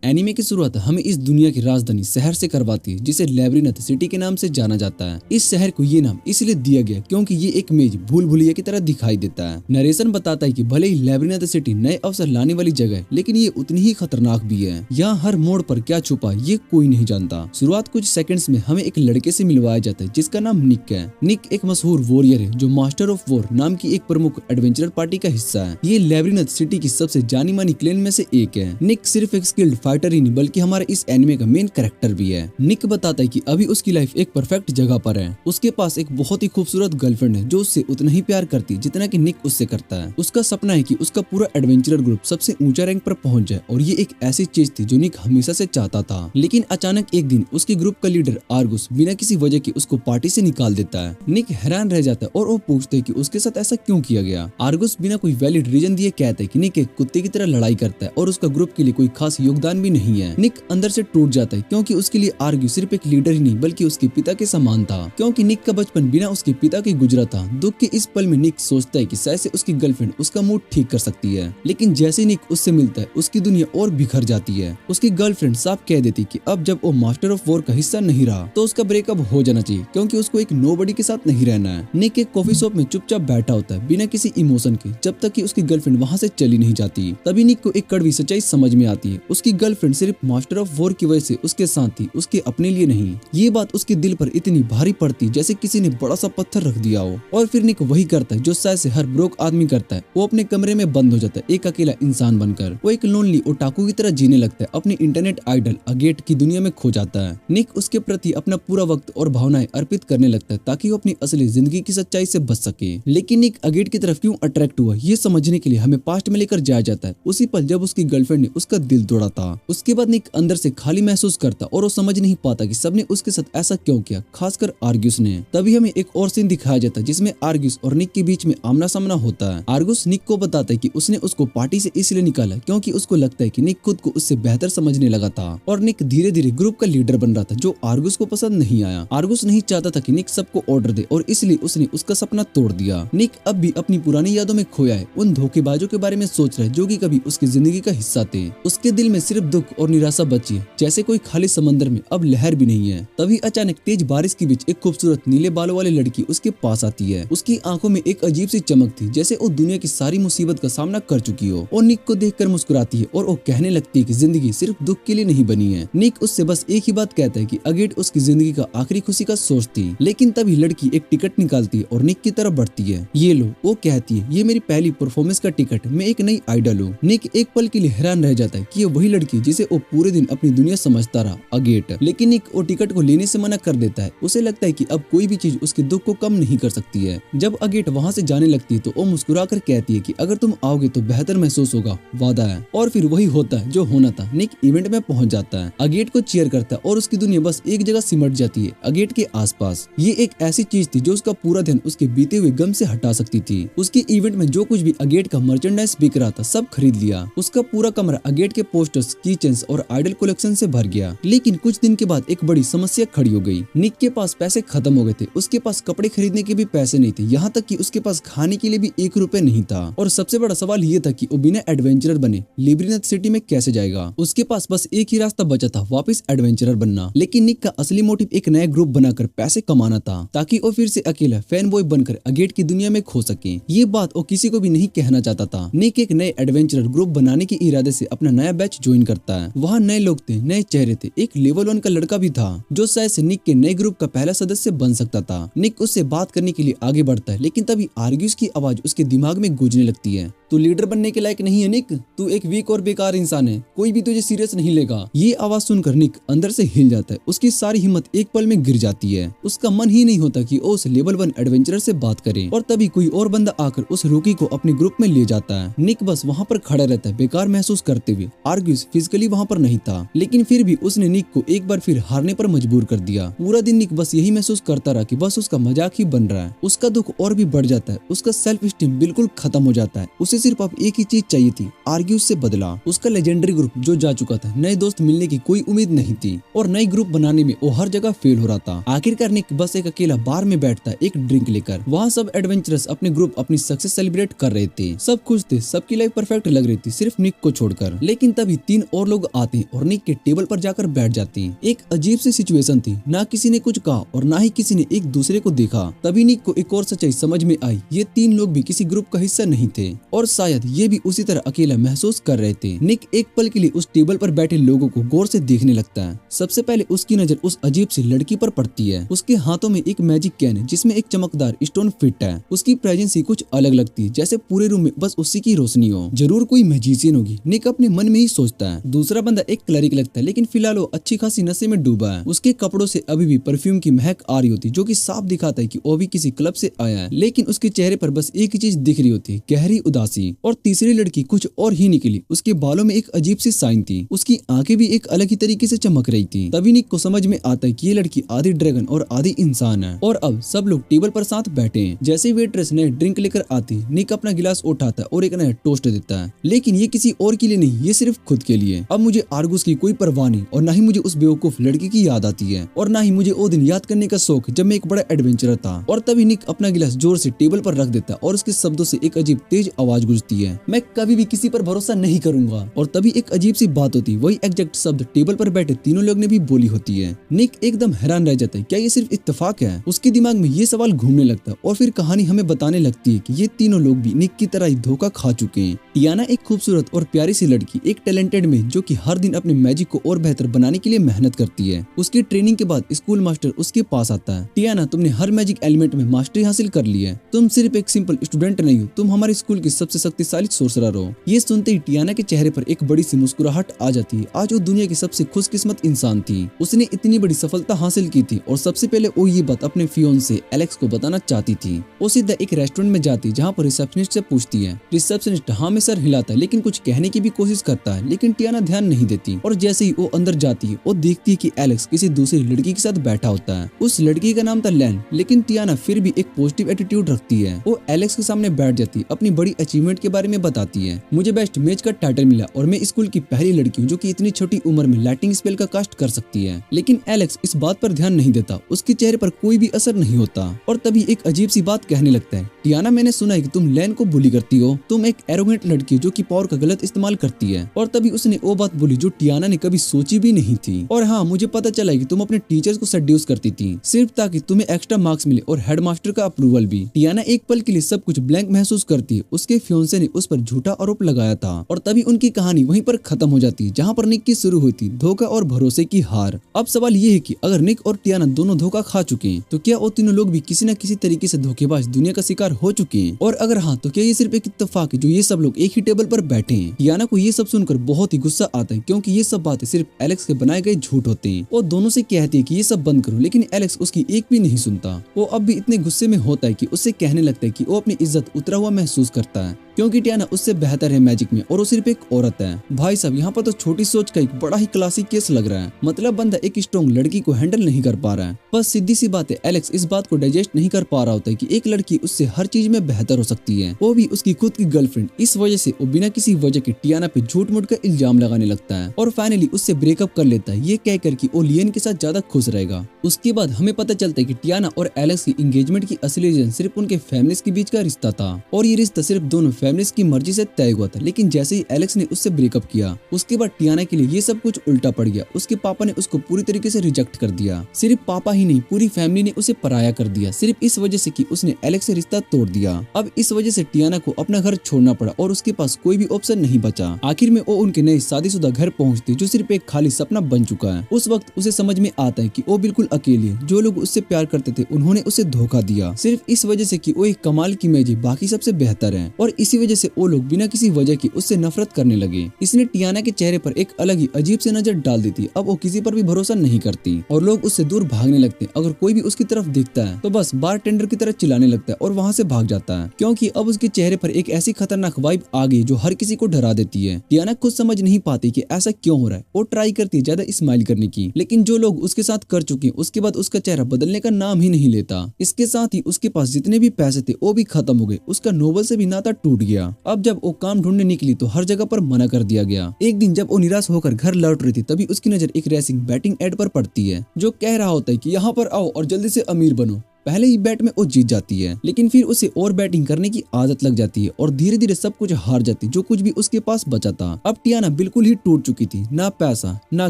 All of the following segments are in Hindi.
एनीमे की शुरुआत हमें इस दुनिया की राजधानी शहर से करवाती है, जिसे लेब्रिनथ सिटी के नाम से जाना जाता है। इस शहर को ये नाम इसलिए दिया गया क्योंकि ये एक मेज भूल भुलैया की तरह दिखाई देता है। नरेशन बताता है कि भले ही लेब्रिनथ सिटी नए अवसर लाने वाली जगह है, लेकिन ये उतनी ही खतरनाक भी है। यहाँ हर मोड़ पर क्या छुपा ये कोई नहीं जानता। शुरुआत कुछ सेकंड्स में हमें एक लड़के से मिलवाया जाता है जिसका नाम निक है। निक एक मशहूर वॉरियर है जो मास्टर ऑफ वॉर नाम की एक प्रमुख एडवेंचरर पार्टी का हिस्सा है। ये लेब्रिनथ सिटी की सबसे जानी मानी क्लैन में से एक है। निक सिर्फ एक स्किल्ड फाइटर ही नहीं बल्कि हमारे इस एनिमे का मेन कैरेक्टर भी है। निक बताता है कि अभी उसकी लाइफ एक परफेक्ट जगह पर है। उसके पास एक बहुत ही खूबसूरत गर्लफ्रेंड है जो उससे उतना ही प्यार करती है जितना कि निक उससे करता है। उसका सपना है कि उसका पूरा एडवेंचरर ग्रुप सबसे ऊंचा रैंक पर पहुंच जाए और ये एक ऐसी चीज थी जो निक हमेशा से चाहता था। लेकिन अचानक एक दिन उसके ग्रुप का लीडर आर्गुस बिना किसी वजह के उसको पार्टी से निकाल देता है। निक हैरान रह जाता है और वो पूछते है कि उसके साथ ऐसा क्यों किया गया। आर्गुस बिना कोई वैलिड रीजन दिए कहता है कि निक एक कुत्ते की तरह लड़ाई करता है और उसका ग्रुप के लिए कोई खास योगदान भी नहीं है। निक अंदर से टूट जाता है क्योंकि उसके लिए आर्ग्यू सिर्फ एक लीडर ही नहीं बल्कि उसके पिता के समान था, क्योंकि निक का बचपन बिना उसके पिता के गुजरा था। दुख के इस पल में निक सोचता है कि शायद से उसकी गर्लफ्रेंड उसका मूड ठीक कर सकती है, लेकिन जैसे ही निक उससे मिलता है उसकी दुनिया और बिखर जाती है। उसकी गर्लफ्रेंड साफ कह देती कि अब जब वो मास्टर ऑफ वॉर का हिस्सा नहीं रहा तो उसका ब्रेकअप हो जाना चाहिए क्योंकि उसको एक नोबडी के साथ नहीं रहना है। निक एक कॉफी शॉप में चुपचाप बैठा होता है बिना किसी इमोशन के जब तक कि उसकी गर्लफ्रेंड वहाँ से चली नहीं जाती। तभी निक को एक कड़वी सच्चाई समझ में आती है। उसकी गर्लफ्रेंड सिर्फ मास्टर ऑफ वॉर की वजह से उसके साथ थी, उसके अपने लिए नहीं। ये बात उसके दिल पर इतनी भारी पड़ती जैसे किसी ने बड़ा सा पत्थर रख दिया हो। और फिर निक वही करता है जो शायद से हर ब्रोक आदमी करता है। वो अपने कमरे में बंद हो जाता है एक अकेला इंसान बनकर। वो एक लोनली ओटाकू की तरह जीने लगता है। अपनी इंटरनेट आइडल अगेट की दुनिया में खो जाता है। निक उसके प्रति अपना पूरा वक्त और भावनाएं अर्पित करने लगता है ताकि वो अपनी असली जिंदगी की सच्चाई से बच सके। लेकिन निक अगेट की तरफ क्यों अट्रैक्ट हुआ ये समझने के लिए हमें पास्ट में लेकर जाया जाता है। उसी पल जब उसकी गर्लफ्रेंड ने उसका दिल तोड़ा था। उसके बाद निक अंदर से खाली महसूस करता और वो समझ नहीं पाता कि सबने उसके साथ ऐसा क्यों किया, खासकर आर्ग्यूस ने। तभी हमें एक और सीन दिखाया जाता है जिसमें आर्ग्यूस और निक के बीच में आमना सामना होता है। आर्ग्यूस निक को बताता है कि उसने उसको पार्टी से इसलिए निकाला क्योंकि उसको लगता है कि निक खुद को उससे बेहतर समझने लगा था और निक धीरे धीरे ग्रुप का लीडर बन रहा था जो आर्ग्यूस को पसंद नहीं आया। आर्ग्यूस नहीं चाहता था कि निक सबको ऑर्डर दे और इसलिए उसने उसका सपना तोड़ दिया। निक अब भी अपनी पुरानी यादों में खोया है, उन धोखेबाजों के बारे में सोच रहा है जो कि कभी उसकी जिंदगी का हिस्सा थे। उसके दिल में सिर्फ दुख और निराशा बची है, जैसे कोई खाली समंदर में अब लहर भी नहीं है। तभी अचानक तेज बारिश के बीच एक खूबसूरत नीले बालों वाली लड़की उसके पास आती है। उसकी आंखों में एक अजीब सी चमक थी जैसे वो दुनिया की सारी मुसीबत का सामना कर चुकी हो। और निक को देखकर मुस्कुराती है और वो कहने लगती है कि जिंदगी सिर्फ दुख के लिए नहीं बनी है। निक उससे बस एक ही बात कहता है कि अगेट उसकी जिंदगी का आखिरी खुशी का सोर्स थी। लेकिन तभी लड़की एक टिकट निकालती है और निक की तरफ बढ़ती है। ये लो, वो कहती है, ये मेरी पहली परफॉर्मेंस का टिकट, मैं एक नई आइडल हूँ। निक एक पल के लिए हैरान रह जाता है कि ये वही लड़की जिसे वो पूरे दिन अपनी दुनिया समझता रहा, अगेट। लेकिन निक वो टिकट को लेने से मना कर देता है। उसे लगता है कि अब कोई भी चीज उसके दुख को कम नहीं कर सकती है। जब अगेट वहाँ से जाने लगती है तो वो मुस्कुरा कर कहती है कि अगर तुम आओगे तो बेहतर महसूस होगा, वादा है। और फिर वही होता है जो होना था। निक इवेंट में पहुंच जाता है, अगेट को चीयर करता है और उसकी दुनिया बस एक जगह सिमट जाती है, अगेट के आसपास। ये एक ऐसी चीज थी जो उसका पूरा ध्यान उसके बीते हुए गम से हटा सकती थी। उसके इवेंट में जो कुछ भी अगेट का मर्चेंडाइज बिक रहा था सब खरीद लिया। उसका पूरा कमरा अगेट के पोस्टर्स, कीचेन्स और आइडल कलेक्शन से भर गया। लेकिन कुछ दिन के बाद एक बड़ी समस्या खड़ी हो गई। निक के पास पैसे खत्म हो गए थे, उसके पास कपड़े खरीदने के भी पैसे नहीं थे, यहाँ तक कि उसके पास खाने के लिए भी 1 रुपए नहीं था। और सबसे बड़ा सवाल ये था कि वो बिना एडवेंचरर बने लेब्रिनथ सिटी में कैसे जाएगा। उसके पास बस एक ही रास्ता बचा था, वापस एडवेंचरर बनना। लेकिन निक का असली मोटिव एक नया ग्रुप बनाकर पैसे कमाना था ताकि वो फिर से अकेला फैन बॉय बनकर अगेट की दुनिया में खो सके। ये बात वो किसी को भी नहीं कहना चाहता था। निक एक नए एडवेंचरर ग्रुप बनाने के इरादे से अपना नया बैच ज्वाइन करता है। वहाँ नए लोग थे, नए चेहरे थे। एक लेवल 1 का लड़का भी था जो शायद से निक के नए ग्रुप का पहला सदस्य बन सकता था। निक उससे बात करने के लिए आगे बढ़ता है, लेकिन तभी आर्ग्यूस की आवाज उसके दिमाग में गूंजने लगती है। तू लीडर बनने के लायक नहीं है निक, तू एक वीक और बेकार इंसान है, कोई भी तुझे सीरियस नहीं लेगा। ये आवाज सुनकर निक अंदर से हिल जाता है। उसकी सारी हिम्मत एक पल में गिर जाती है। उसका मन ही नहीं होता कि वो उस लेवल 1 एडवेंचरर से बात करे। और तभी कोई और बंदा आकर उस रूकी को अपने ग्रुप में ले जाता है। निक बस वहाँ पर खड़ा रहता है बेकार महसूस करते हुए। आर्ग्यूस फिजिकली वहाँ पर नहीं था, लेकिन फिर भी उसने निक को एक बार फिर हारने पर मजबूर कर दिया। पूरा दिन निक बस यही महसूस करता रहा कि बस उसका मजाक ही बन रहा है। उसका दुख और भी बढ़ जाता है। उसका सेल्फ स्टीम बिल्कुल खत्म हो जाता है। उसे सिर्फ अब एक ही चीज चाहिए थी, आर्ग्यूस से बदला। उसका लेजेंडरी ग्रुप जो जा चुका था, नए दोस्त मिलने की कोई उम्मीद नहीं थी और नई ग्रुप बनाने में वो हर जगह फेल हो रहा था। आखिरकार निक बस एक अकेला बार में बैठता है एक ड्रिंक लेकर। वहाँ सब एडवेंचरस अपने ग्रुप अपनी सक्सेस सेलिब्रेट कर रहे थे। सब खुश थे, सबकी लाइफ परफेक्ट लग रही थी, सिर्फ निक को छोड़कर। लेकिन तभी 3 और लोग आते हैं और निक के टेबल पर जाकर बैठ जाते हैं। एक अजीब सी सिचुएशन थी, ना किसी ने कुछ कहा और ना ही किसी ने एक दूसरे को देखा। तभी निक को एक और सच्चाई समझ में आई, ये तीन लोग भी किसी ग्रुप का हिस्सा नहीं थे और शायद ये भी उसी तरह अकेला महसूस कर रहे थे। निक एक पल के लिए उस टेबल पर बैठे लोगों को गौर से देखने लगता है। सबसे पहले उसकी नजर उस अजीब सी लड़की पर पड़ती है। उसके हाथों में एक मैजिक कैन है जिसमें एक चमकदार स्टोन फिट है। उसकी प्रेजेंस ही कुछ अलग लगती है, जैसे पूरे रूम में बस उसी की रोशनी हो। जरूर कोई मैजिशियन होगी, निक अपने मन में ही सोचता है। दूसरा बंदा एक क्लरिक लगता है, लेकिन फिलहाल वो अच्छी खासी नशे में डूबा है। उसके कपड़ों से अभी भी परफ्यूम की महक आ रही होती, जो कि साफ दिखाता है कि वो भी किसी क्लब से आया है। लेकिन उसके चेहरे पर बस एक ही चीज दिख रही होती, गहरी उदासी। और तीसरी लड़की कुछ और ही निकली। उसके बालों में एक अजीब सी साइन थी, उसकी आंखें भी एक अलग ही तरीके से चमक रही थी। तभी निक को समझ में आता है कि ये लड़की आधी ड्रैगन और आधी इंसान है। और अब सब लोग टेबल पर साथ बैठे हैं। जैसे वेट्रेस ने ड्रिंक लेकर आती, निक अपना गिलास उठाता है और एक नया टोस्ट देता है, लेकिन ये किसी और के लिए नहीं, ये सिर्फ खुद के लिए। अब मुझे आर्गुस की कोई परवाह नहीं और ना ही मुझे उस बेवकूफ लड़की की याद आती है और ना ही मुझे वो दिन याद करने का शौक जब मैं एक बड़ा एडवेंचरर था। और तभी निक अपना गिलास जोर से टेबल पर रख देता है और उसके शब्दों से एक अजीब तेज आवाज गूंजती है, मैं कभी भी किसी पर भरोसा नहीं करूंगा। और तभी एक अजीब सी बात होती है, वही एग्जैक्ट शब्द टेबल पर बैठे तीनों लोग ने भी बोली होती है। निक एकदम हैरान रह जाता है, क्या ये सिर्फ इत्तेफाक है? उसके दिमाग में ये सवाल घूमने लगता है और फिर कहानी हमें बताने लगती है कि ये तीनों लोग भी निक की तरह ही धोखा खा चुके हैं। टियाना एक खूबसूरत और प्यारी सी लड़की, एक टैलेंटेड में जो कि हर दिन अपने मैजिक को और बेहतर बनाने के लिए मेहनत करती है। उसकी ट्रेनिंग के बाद स्कूल मास्टर उसके पास आता है, टियाना तुमने हर मैजिक एलिमेंट में मास्टरी हासिल कर ली है, तुम सिर्फ एक सिंपल स्टूडेंट नहीं हो, तुम हमारे स्कूल की सबसे शक्तिशाली सोर्सरर हो। ये सुनते ही टियाना के चेहरे पर एक बड़ी सी मुस्कुराहट आ जाती है। आज वो दुनिया की सबसे खुशकिस्मत इंसान थी, उसने इतनी बड़ी सफलता हासिल की थी और सबसे पहले वो ये बात अपने फियोंसे एलेक्स को बताना चाहती थी। वो सीधा एक रेस्टोरेंट में जाती, जहाँ पर रिसेप्शनिस्ट से पूछती है। रिसेप्शनिस्ट हाँ में सर हिलाता है, लेकिन कुछ कहने की भी कोशिश करता है, लेकिन टियाना ध्यान नहीं देती। और जैसे ही वो अंदर जाती है, वो देखती है कि एलेक्स किसी दूसरी लड़की के साथ बैठा होता है। उस लड़की का नाम था लैन, लेकिन टियाना फिर भी एक पॉजिटिव एटीट्यूड रखती है। वो एलेक्स के सामने बैठ जाती है, अपनी बड़ी अचीवमेंट के बारे में बताती है। मुझे बेस्ट मैच का टाइटल मिला और मैं स्कूल की पहली लड़की हूँ जो कि इतनी छोटी उम्र में लाइटिंग स्पेल का कास्ट कर सकती है। लेकिन एलेक्स इस बात पर ध्यान नहीं देता, उसके चेहरे पर कोई भी असर नहीं होता। और तभी एक अजीब सी बात कहने लगता है, टियाना मैंने सुना है कि तुम लैन को बुली करती हो, तुम एक एरोगेंट लड़की जो कि पावर का गलत इस्तेमाल करती है। और तभी उसने वो बात बोली जो टियाना ने कभी सोची भी नहीं थी। और हाँ, मुझे पता चला कि तुम अपने टीचर्स को सेड्यूस करती थी सिर्फ ताकि तुम्हें एक्स्ट्रा मार्क्स मिले और हेडमास्टर का अप्रूवल भी। टियाना एक पल के लिए सब कुछ ब्लैंक महसूस करती है। उसके फियोंसे ने उस पर झूठा आरोप लगाया था और तभी उनकी कहानी वहीं पर खत्म हो जाती है, जहाँ पर निक की शुरू हुई थी धोखा और भरोसे की हार। अब सवाल ये है कि अगर निक और टियाना दोनों धोखा खा चुके हैं, तो क्या वो तीनों लोग भी किसी न किसी तरीके से धोखेबाज दुनिया का शिकार हो चुके हैं? और अगर हाँ, तो क्या ये सिर्फ एक इत्तेफाक है जो ये सब लोग एक ही टेबल पर बैठे हैं? टियाना को ये सब सुनकर बहुत ही गुस्सा आता है, क्योंकि ये सब बातें सिर्फ एलेक्स के बनाए गए झूठ होते हैं। वो दोनों से कहती है कि ये सब बंद करो, लेकिन एलेक्स उसकी एक भी नहीं सुनता। वो अब भी इतने गुस्से में होता है कि उससे कहने लगता है कि वो अपनी इज्जत उतरा हुआ महसूस करता है, क्योंकि टियाना उससे बेहतर है मैजिक में और वो सिर्फ एक औरत है। भाई साहब, यहाँ पर तो छोटी सोच का एक बड़ा ही क्लासिक केस लग रहा है। मतलब बंदा एक स्ट्रॉन्ग लड़की को हैंडल नहीं कर पा रहा है। बस सीधी सी बात है, एलेक्स इस बात को डाइजेस्ट नहीं कर पा रहा होता है कि एक लड़की उससे हर चीज में बेहतर हो सकती है, वो भी उसकी खुद की गर्लफ्रेंड। इस वजह से वो बिना किसी वजह के टियाना पे झूठ मूठ का इल्जाम लगाने लगता है और फाइनली उससे ब्रेकअप कर लेता है, ये कहकर कि वो लियन के साथ ज्यादा खुश रहेगा। उसके बाद हमें पता चलता है कि टियाना और एलेक्स की एंगेजमेंट की असली रीजन सिर्फ उनके फैमिलीज के बीच का रिश्ता था और ये रिश्ता सिर्फ दोनों फैमिलीज की मर्जी से तय हुआ था। लेकिन जैसे ही एलेक्स ने उससे ब्रेकअप किया, उसके बाद टियाना के लिए ये सब कुछ उल्टा पड़ गया। उसके पापा ने उसको पूरी तरीके से रिजेक्ट कर दिया। सिर्फ पापा ही नहीं, पूरी फैमिली ने उसे पराया कर दिया, सिर्फ इस वजह से कि उसने एलेक्स से रिश्ता तोड़ दिया। अब इस वजह से टियाना को अपना घर छोड़ना पड़ा और उसके पास कोई भी ऑप्शन नहीं बचा। आखिर में वो उनके नए शादीशुदा घर पहुंचते, जो सिर्फ एक खाली सपना बन चुका है। उस वक्त उसे समझ में आता है कि वो बिल्कुल अकेली है। जो लोग उससे प्यार करते थे उन्होंने उसे धोखा दिया, सिर्फ इस वजह से कि वो एक कमाल की मैजिक बाकी सबसे बेहतर है। और इसी वजह से वो लोग बिना किसी वजह की उससे नफरत करने लगे। इसने टियाना के चेहरे पर एक अलग ही अजीब सी नजर डाल दी थी। अब वो किसी पर भी भरोसा नहीं करती और लोग उससे दूर भागने लगते हैं। अगर कोई भी उसकी तरफ देखता है तो बस बारटेंडर की तरह चिल्लाने लगता है और वहाँ से भाग जाता है, क्योंकि अब उसके चेहरे पर एक ऐसी खतरनाक वाइब आ गई जो हर किसी को डरा देती है। टियाना खुद समझ नहीं पाती कि ऐसा क्यों हो रहा है। वो ट्राई करती है ज्यादा स्माइल करने की, लेकिन जो लोग उसके साथ कर चुके हैं उसके बाद उसका चेहरा बदलने का नाम ही नहीं लेता। इसके साथ ही उसके पास जितने भी पैसे थे वो भी खत्म हो गए। उसका नोबल से भी नाता टूट गया। अब जब वो काम ढूंढने निकली तो हर जगह पर मना कर दिया गया। एक दिन जब वो निराश होकर घर लौट रही थी, तभी उसकी नजर एक रेसिंग बैटिंग एड पर पड़ती है, जो कह रहा होता है कि यहाँ पर आओ और जल्दी से अमीर बनो। पहले ही बैट में वो जीत जाती है, लेकिन फिर उसे और बैटिंग करने की आदत लग जाती है और धीरे धीरे सब कुछ हार जाती, जो कुछ भी उसके पास बचा था। अब टियाना बिल्कुल ही टूट चुकी थी, ना पैसा, ना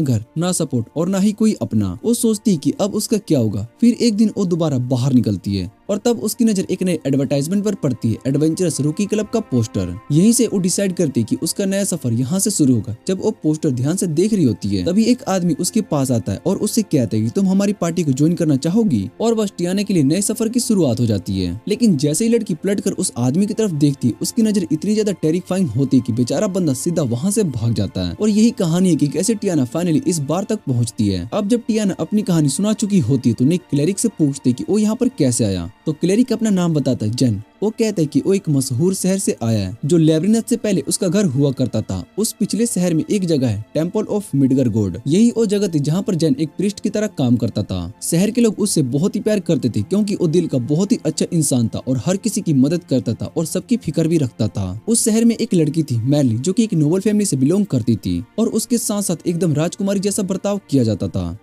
घर, ना सपोर्ट और ना ही कोई अपना। वो सोचती है कि अब उसका क्या होगा। फिर एक दिन वो दोबारा बाहर निकलती है और तब उसकी नजर एक नए एडवर्टाइजमेंट पर पड़ती है, एडवेंचरस रूकी क्लब का पोस्टर। यहीं से वो डिसाइड करती है कि उसका नया सफर यहाँ से शुरू होगा। जब वो पोस्टर ध्यान से देख रही होती है, तभी एक आदमी उसके पास आता है और उससे कहता है कि तुम हमारी पार्टी को ज्वाइन करना चाहोगी। और बस टियाना के लिए नए सफर की शुरुआत हो जाती है। लेकिन जैसे ही लड़की पलट कर उस आदमी की तरफ देखती है, उसकी नजर इतनी ज्यादा टेरिफाइंग होती है कि बेचारा बंदा सीधा वहाँ से भाग जाता है। और यही कहानी है कि कैसे टियाना फाइनली इस बार तक पहुँचती है। अब जब टियाना अपनी कहानी सुना चुकी होती है तो निक क्लेरिक से पूछते कि वो यहाँ पर कैसे आया। तो क्लेरिक अपना नाम बताता है, जेन। वो कहता है कि वो एक मशहूर शहर से आया है, जो लेब्रिनथ से पहले उसका घर हुआ करता था। उस पिछले शहर में एक जगह है, टेम्पल ऑफ मिडगर गॉड। यही वो जगह थी जहाँ पर जेन एक प्रीस्ट की तरह काम करता था। शहर के लोग उससे बहुत ही प्यार करते थे, क्योंकि वो दिल का बहुत ही अच्छा इंसान था और हर किसी की मदद करता था और सबकी फिक्र भी रखता था। उस शहर में एक लड़की थी, मैरली, जो कि एक नोबल फैमिली से बिलोंग करती थी और उसके साथ साथ एकदम राजकुमारी जैसा बर्ताव किया जाता था।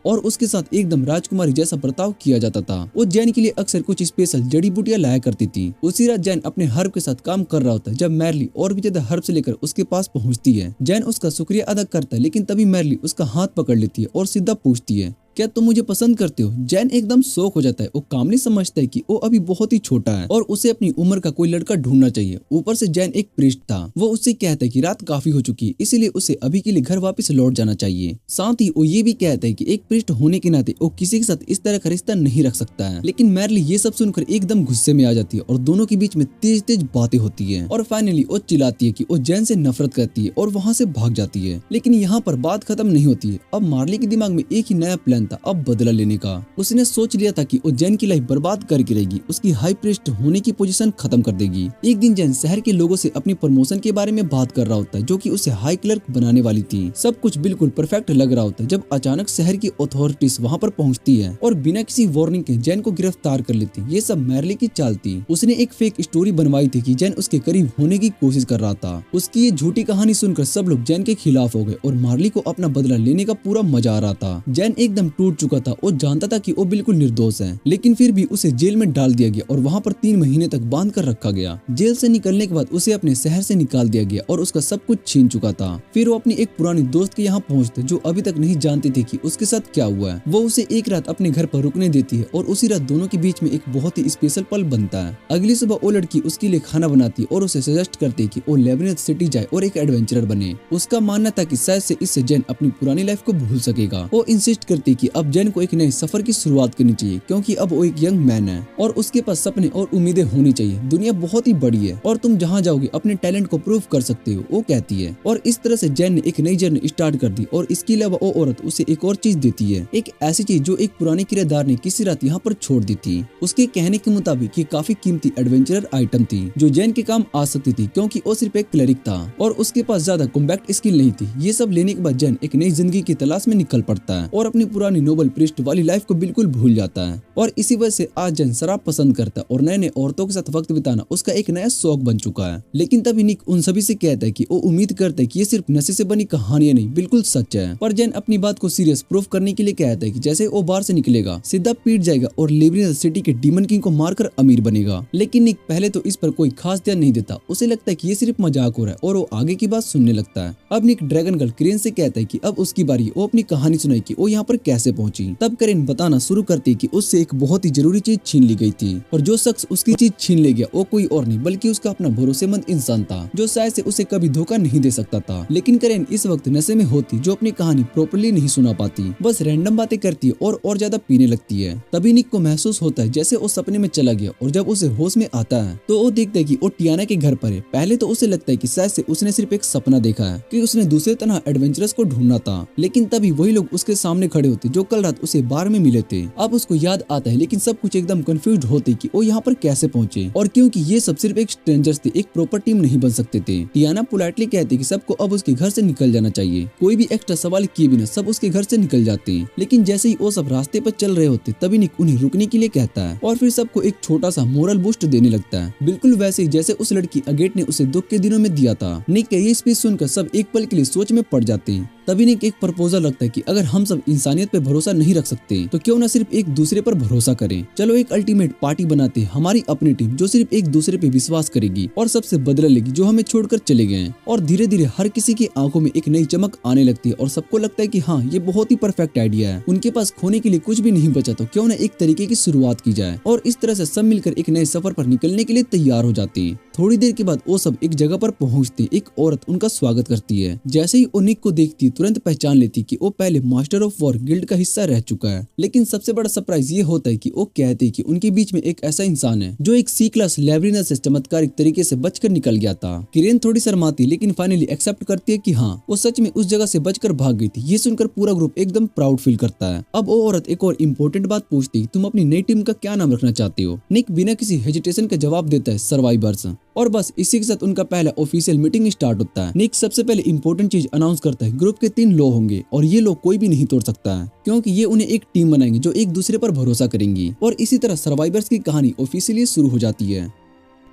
वो जेन के लिए अक्सर कुछ स्पेशल जड़ी बूटियां लाया करती थी। उसी रात जेन अपने हर्ब के साथ काम कर रहा होता है, जब मैरली और भी ज्यादा हर्ब से लेकर उसके पास पहुंचती है। जेन उसका शुक्रिया अदा करता है, लेकिन तभी मैरली उसका हाथ पकड़ लेती है और सीधा पूछती है, क्या तुम मुझे पसंद करते हो? जेन एकदम शॉक हो जाता है। वो कामली समझता है कि वो अभी बहुत ही छोटा है और उसे अपनी उम्र का कोई लड़का ढूंढना चाहिए। ऊपर से जेन एक प्रीस्ट था। वो उससे कहता है कि रात काफी हो चुकी है, इसीलिए उसे अभी के लिए घर वापस लौट जाना चाहिए। साथ ही वो ये भी कहता है कि एक प्रीस्ट होने के नाते वो किसी के साथ इस तरह का रिश्ता नहीं रख सकता है। लेकिन मैरली ये सब सुनकर एकदम गुस्से में आ जाती है और दोनों के बीच में तेज तेज बातें होती है और फाइनली वो चिल्लाती है कि वो जेन से नफरत करती है और वहाँ से भाग जाती है। लेकिन यहाँ पर बात खत्म नहीं होती है। अब मार्ली के दिमाग में एक ही नया प्लान था, अब बदला लेने का। उसने सोच लिया था कि वो जेन की लाइफ बर्बाद करके रहेगी, उसकी हाई प्रीस्ट होने की पोजीशन खत्म कर देगी। एक दिन जेन शहर के लोगों से अपनी प्रमोशन के बारे में बात कर रहा होता है, जो कि उसे हाई क्लर्क बनाने वाली थी। सब कुछ बिल्कुल परफेक्ट लग रहा होता है जब अचानक शहर की अथॉरिटीज वहाँ पर पहुँचती है और बिना किसी वार्निंग के जेन को गिरफ्तार कर लेती। ये सब मैरली की चाल थी। उसने एक फेक स्टोरी बनवाई थी कि जेन उसके करीब होने की कोशिश कर रहा था। उसकी ये झूठी कहानी सुनकर सब लोग जेन के खिलाफ हो गए और मार्ली को अपना बदला लेने का पूरा मजा आ रहा था। जेन एकदम टूट चुका था और जानता था कि वो बिल्कुल निर्दोष है, लेकिन फिर भी उसे जेल में डाल दिया गया और वहाँ पर 3 महीने तक बांध कर रखा गया। जेल से निकलने के बाद उसे अपने शहर से निकाल दिया गया और उसका सब कुछ छीन चुका था। फिर वो अपनी एक पुरानी दोस्त के यहाँ पहुँचते, जो अभी तक नहीं जानती थी कि उसके साथ क्या हुआ है। वो उसे एक रात अपने घर पर रुकने देती है और उसी रात दोनों के बीच में एक बहुत ही स्पेशल पल बनता है। अगली सुबह वो लड़की उसके लिए खाना बनाती है और उसे सजेस्ट करती है कि वो लेब्रिनथ सिटी जाए और एक एडवेंचरर बने। उसका मानना था कि शायद से इससे जेन अपनी पुरानी लाइफ को भूल सकेगा। वो इंसिस्ट करती कि अब जेन को एक नए सफर की शुरुआत करनी चाहिए, क्योंकि अब वो एक यंग मैन है और उसके पास सपने और उम्मीदें होनी चाहिए। दुनिया बहुत ही बड़ी है और तुम जहाँ जाओगे अपने टैलेंट को प्रूव कर सकते हो, वो कहती है। और इस तरह से जेन ने एक नई जर्नी स्टार्ट कर दी। और इसके अलावा वो औरत उसे एक और चीज देती है, एक ऐसी चीज जो एक पुराने किराएदार ने किसी रात यहाँ पर छोड़ दी थी। उसके कहने के मुताबिक ये काफी कीमती एडवेंचरर आइटम थी, जो जेन के काम आ सकती थी, क्योंकि वो सिर्फ एक क्लरिक था और उसके पास ज्यादा कॉम्बैक्ट स्किल नहीं थी। ये सब लेने के बाद जेन एक नई जिंदगी की तलाश में निकल पड़ता है और अपनी पुरानी नोबल प्रीस्ट वाली लाइफ को बिल्कुल भूल जाता है। और इसी वजह से आज जेन शराब पसंद करता है और नए नए औरतों के साथ वक्त बिताना उसका एक नया शौक बन चुका है। लेकिन तभी निक उन सभी से कहता है कि वो उम्मीद करता है कि ये सिर्फ नशे से बनी कहानियां नहीं, बिल्कुल सच है। पर जेन अपनी बात को सीरियस प्रूफ करने के लिए कहता है कि जैसे वो बाहर से निकलेगा सीधा पीट जाएगा और लेब्रिनथ सिटी के डीमन किंग को मारकर अमीर बनेगा। लेकिन निक पहले तो इस पर कोई खास ध्यान नहीं देता। उसे लगता है कि ये सिर्फ मजाक हो रहा है और वो आगे की बात सुनने लगता है। अब निक ड्रैगन गर्ल करेन से कहता है कि अब उसकी बारी, वो अपनी कहानी सुनाई कि वो यहाँ पर कैसे पहुंची। तब करेन बताना शुरू करती है कि उससे एक बहुत ही जरूरी चीज छीन ली गई थी और जो शख्स उसकी चीज छीन ले गया वो कोई और नहीं बल्कि उसका अपना भरोसेमंद इंसान था, जो शायद से उसे कभी धोखा नहीं दे सकता था। लेकिन करेन इस वक्त नशे में होती, जो अपनी कहानी प्रॉपर्ली नहीं सुना पाती, बस रैंडम बातें करती है और ज्यादा पीने लगती है। तभी निक को महसूस होता है जैसे वो सपने में चला गया और जब उसे होश में आता है तो वो देखता है कि वो टियाना के घर पर है। पहले तो उसे लगता है कि शायद से उसने सिर्फ एक सपना देखा है कि उसने दूसरे तरह एडवेंचरस को ढूंढना था। लेकिन तभी वही लोग उसके सामने खड़े होते जो कल रात उसे बार में मिले थे। अब उसको याद आता है, लेकिन सब कुछ एकदम कंफ्यूज होते कि वो यहाँ पर कैसे पहुंचे और क्योंकि ये सब सिर्फ एक स्ट्रेंजर्स थे, एक प्रॉपर टीम नहीं बन सकते थे। टियाना पोलाइटली कहती कि सबको अब उसके घर से निकल जाना चाहिए, कोई भी एक्स्ट्रा सवाल किए बिना सब उसके घर से निकल जाते हैं। लेकिन जैसे ही वो सब रास्ते पर चल रहे होते तभी निक उन्हें रुकने के लिए कहता है और फिर सबको एक छोटा सा मोरल बूस्ट देने लगता है, बिल्कुल वैसे ही जैसे उस लड़की अगेट ने उसे दुख के दिनों में दिया था। निक के ये स्पीच सुनकर सब एक पल के लिए सोच में पड़ जाते हैं। तभी निक एक प्रपोजल रखता है कि अगर हम सब इंसानियत पे भरोसा नहीं रख सकते तो क्यों न सिर्फ एक दूसरे पर भरोसा करें। चलो एक अल्टीमेट पार्टी बनाते हैं, हमारी अपनी टीम जो सिर्फ एक दूसरे पे विश्वास करेगी और सबसे बदला लेगी जो हमें छोड़कर चले गए हैं। और धीरे धीरे हर किसी की आंखों में एक नई चमक आने लगती है और सबको लगता है कि हाँ ये बहुत ही परफेक्ट आइडिया है। उनके पास खोने के लिए कुछ भी नहीं बचा तो क्यों न एक तरीके की शुरुआत की जाए। और इस तरह से सब मिलकर एक नए सफर पर निकलने के लिए तैयार हो जाते हैं। थोड़ी देर के बाद वो सब एक जगह पर पहुंचते, एक औरत उनका स्वागत करती है। जैसे ही वो निक को देखती तुरंत पहचान लेती कि वो पहले मास्टर ऑफ वॉर गिल्ड का हिस्सा रह चुका है। लेकिन सबसे बड़ा सरप्राइज ये होता है कि वो कहते कि उनके बीच में एक ऐसा इंसान है जो एक सी क्लास लैब्रिनथ से चमत्कारिक तरीके से बचकर निकल गया था। किरेन थोड़ी शर्माती लेकिन फाइनली एक्सेप्ट करती है कि हाँ वो सच में उस जगह से बचकर भाग गई थी। ये सुनकर पूरा ग्रुप एकदम प्राउड फील करता है। अब वो औरत एक और इम्पोर्टेंट बात पूछती, तुम अपनी नई टीम का क्या नाम रखना चाहते हो? निक बिना किसी हेजिटेशन का जवाब देता है, सर्वाइवर्स। और बस इसी के साथ उनका पहला ऑफिशियल मीटिंग स्टार्ट होता है। निक सबसे पहले इंपॉर्टेंट चीज अनाउंस करता है, ग्रुप के 3 लॉ होंगे और ये लॉ कोई भी नहीं तोड़ सकता है क्योंकि ये उन्हें एक टीम बनाएंगे जो एक दूसरे पर भरोसा करेंगी। और इसी तरह सर्वाइवर्स की कहानी ऑफिशियली शुरू हो जाती है।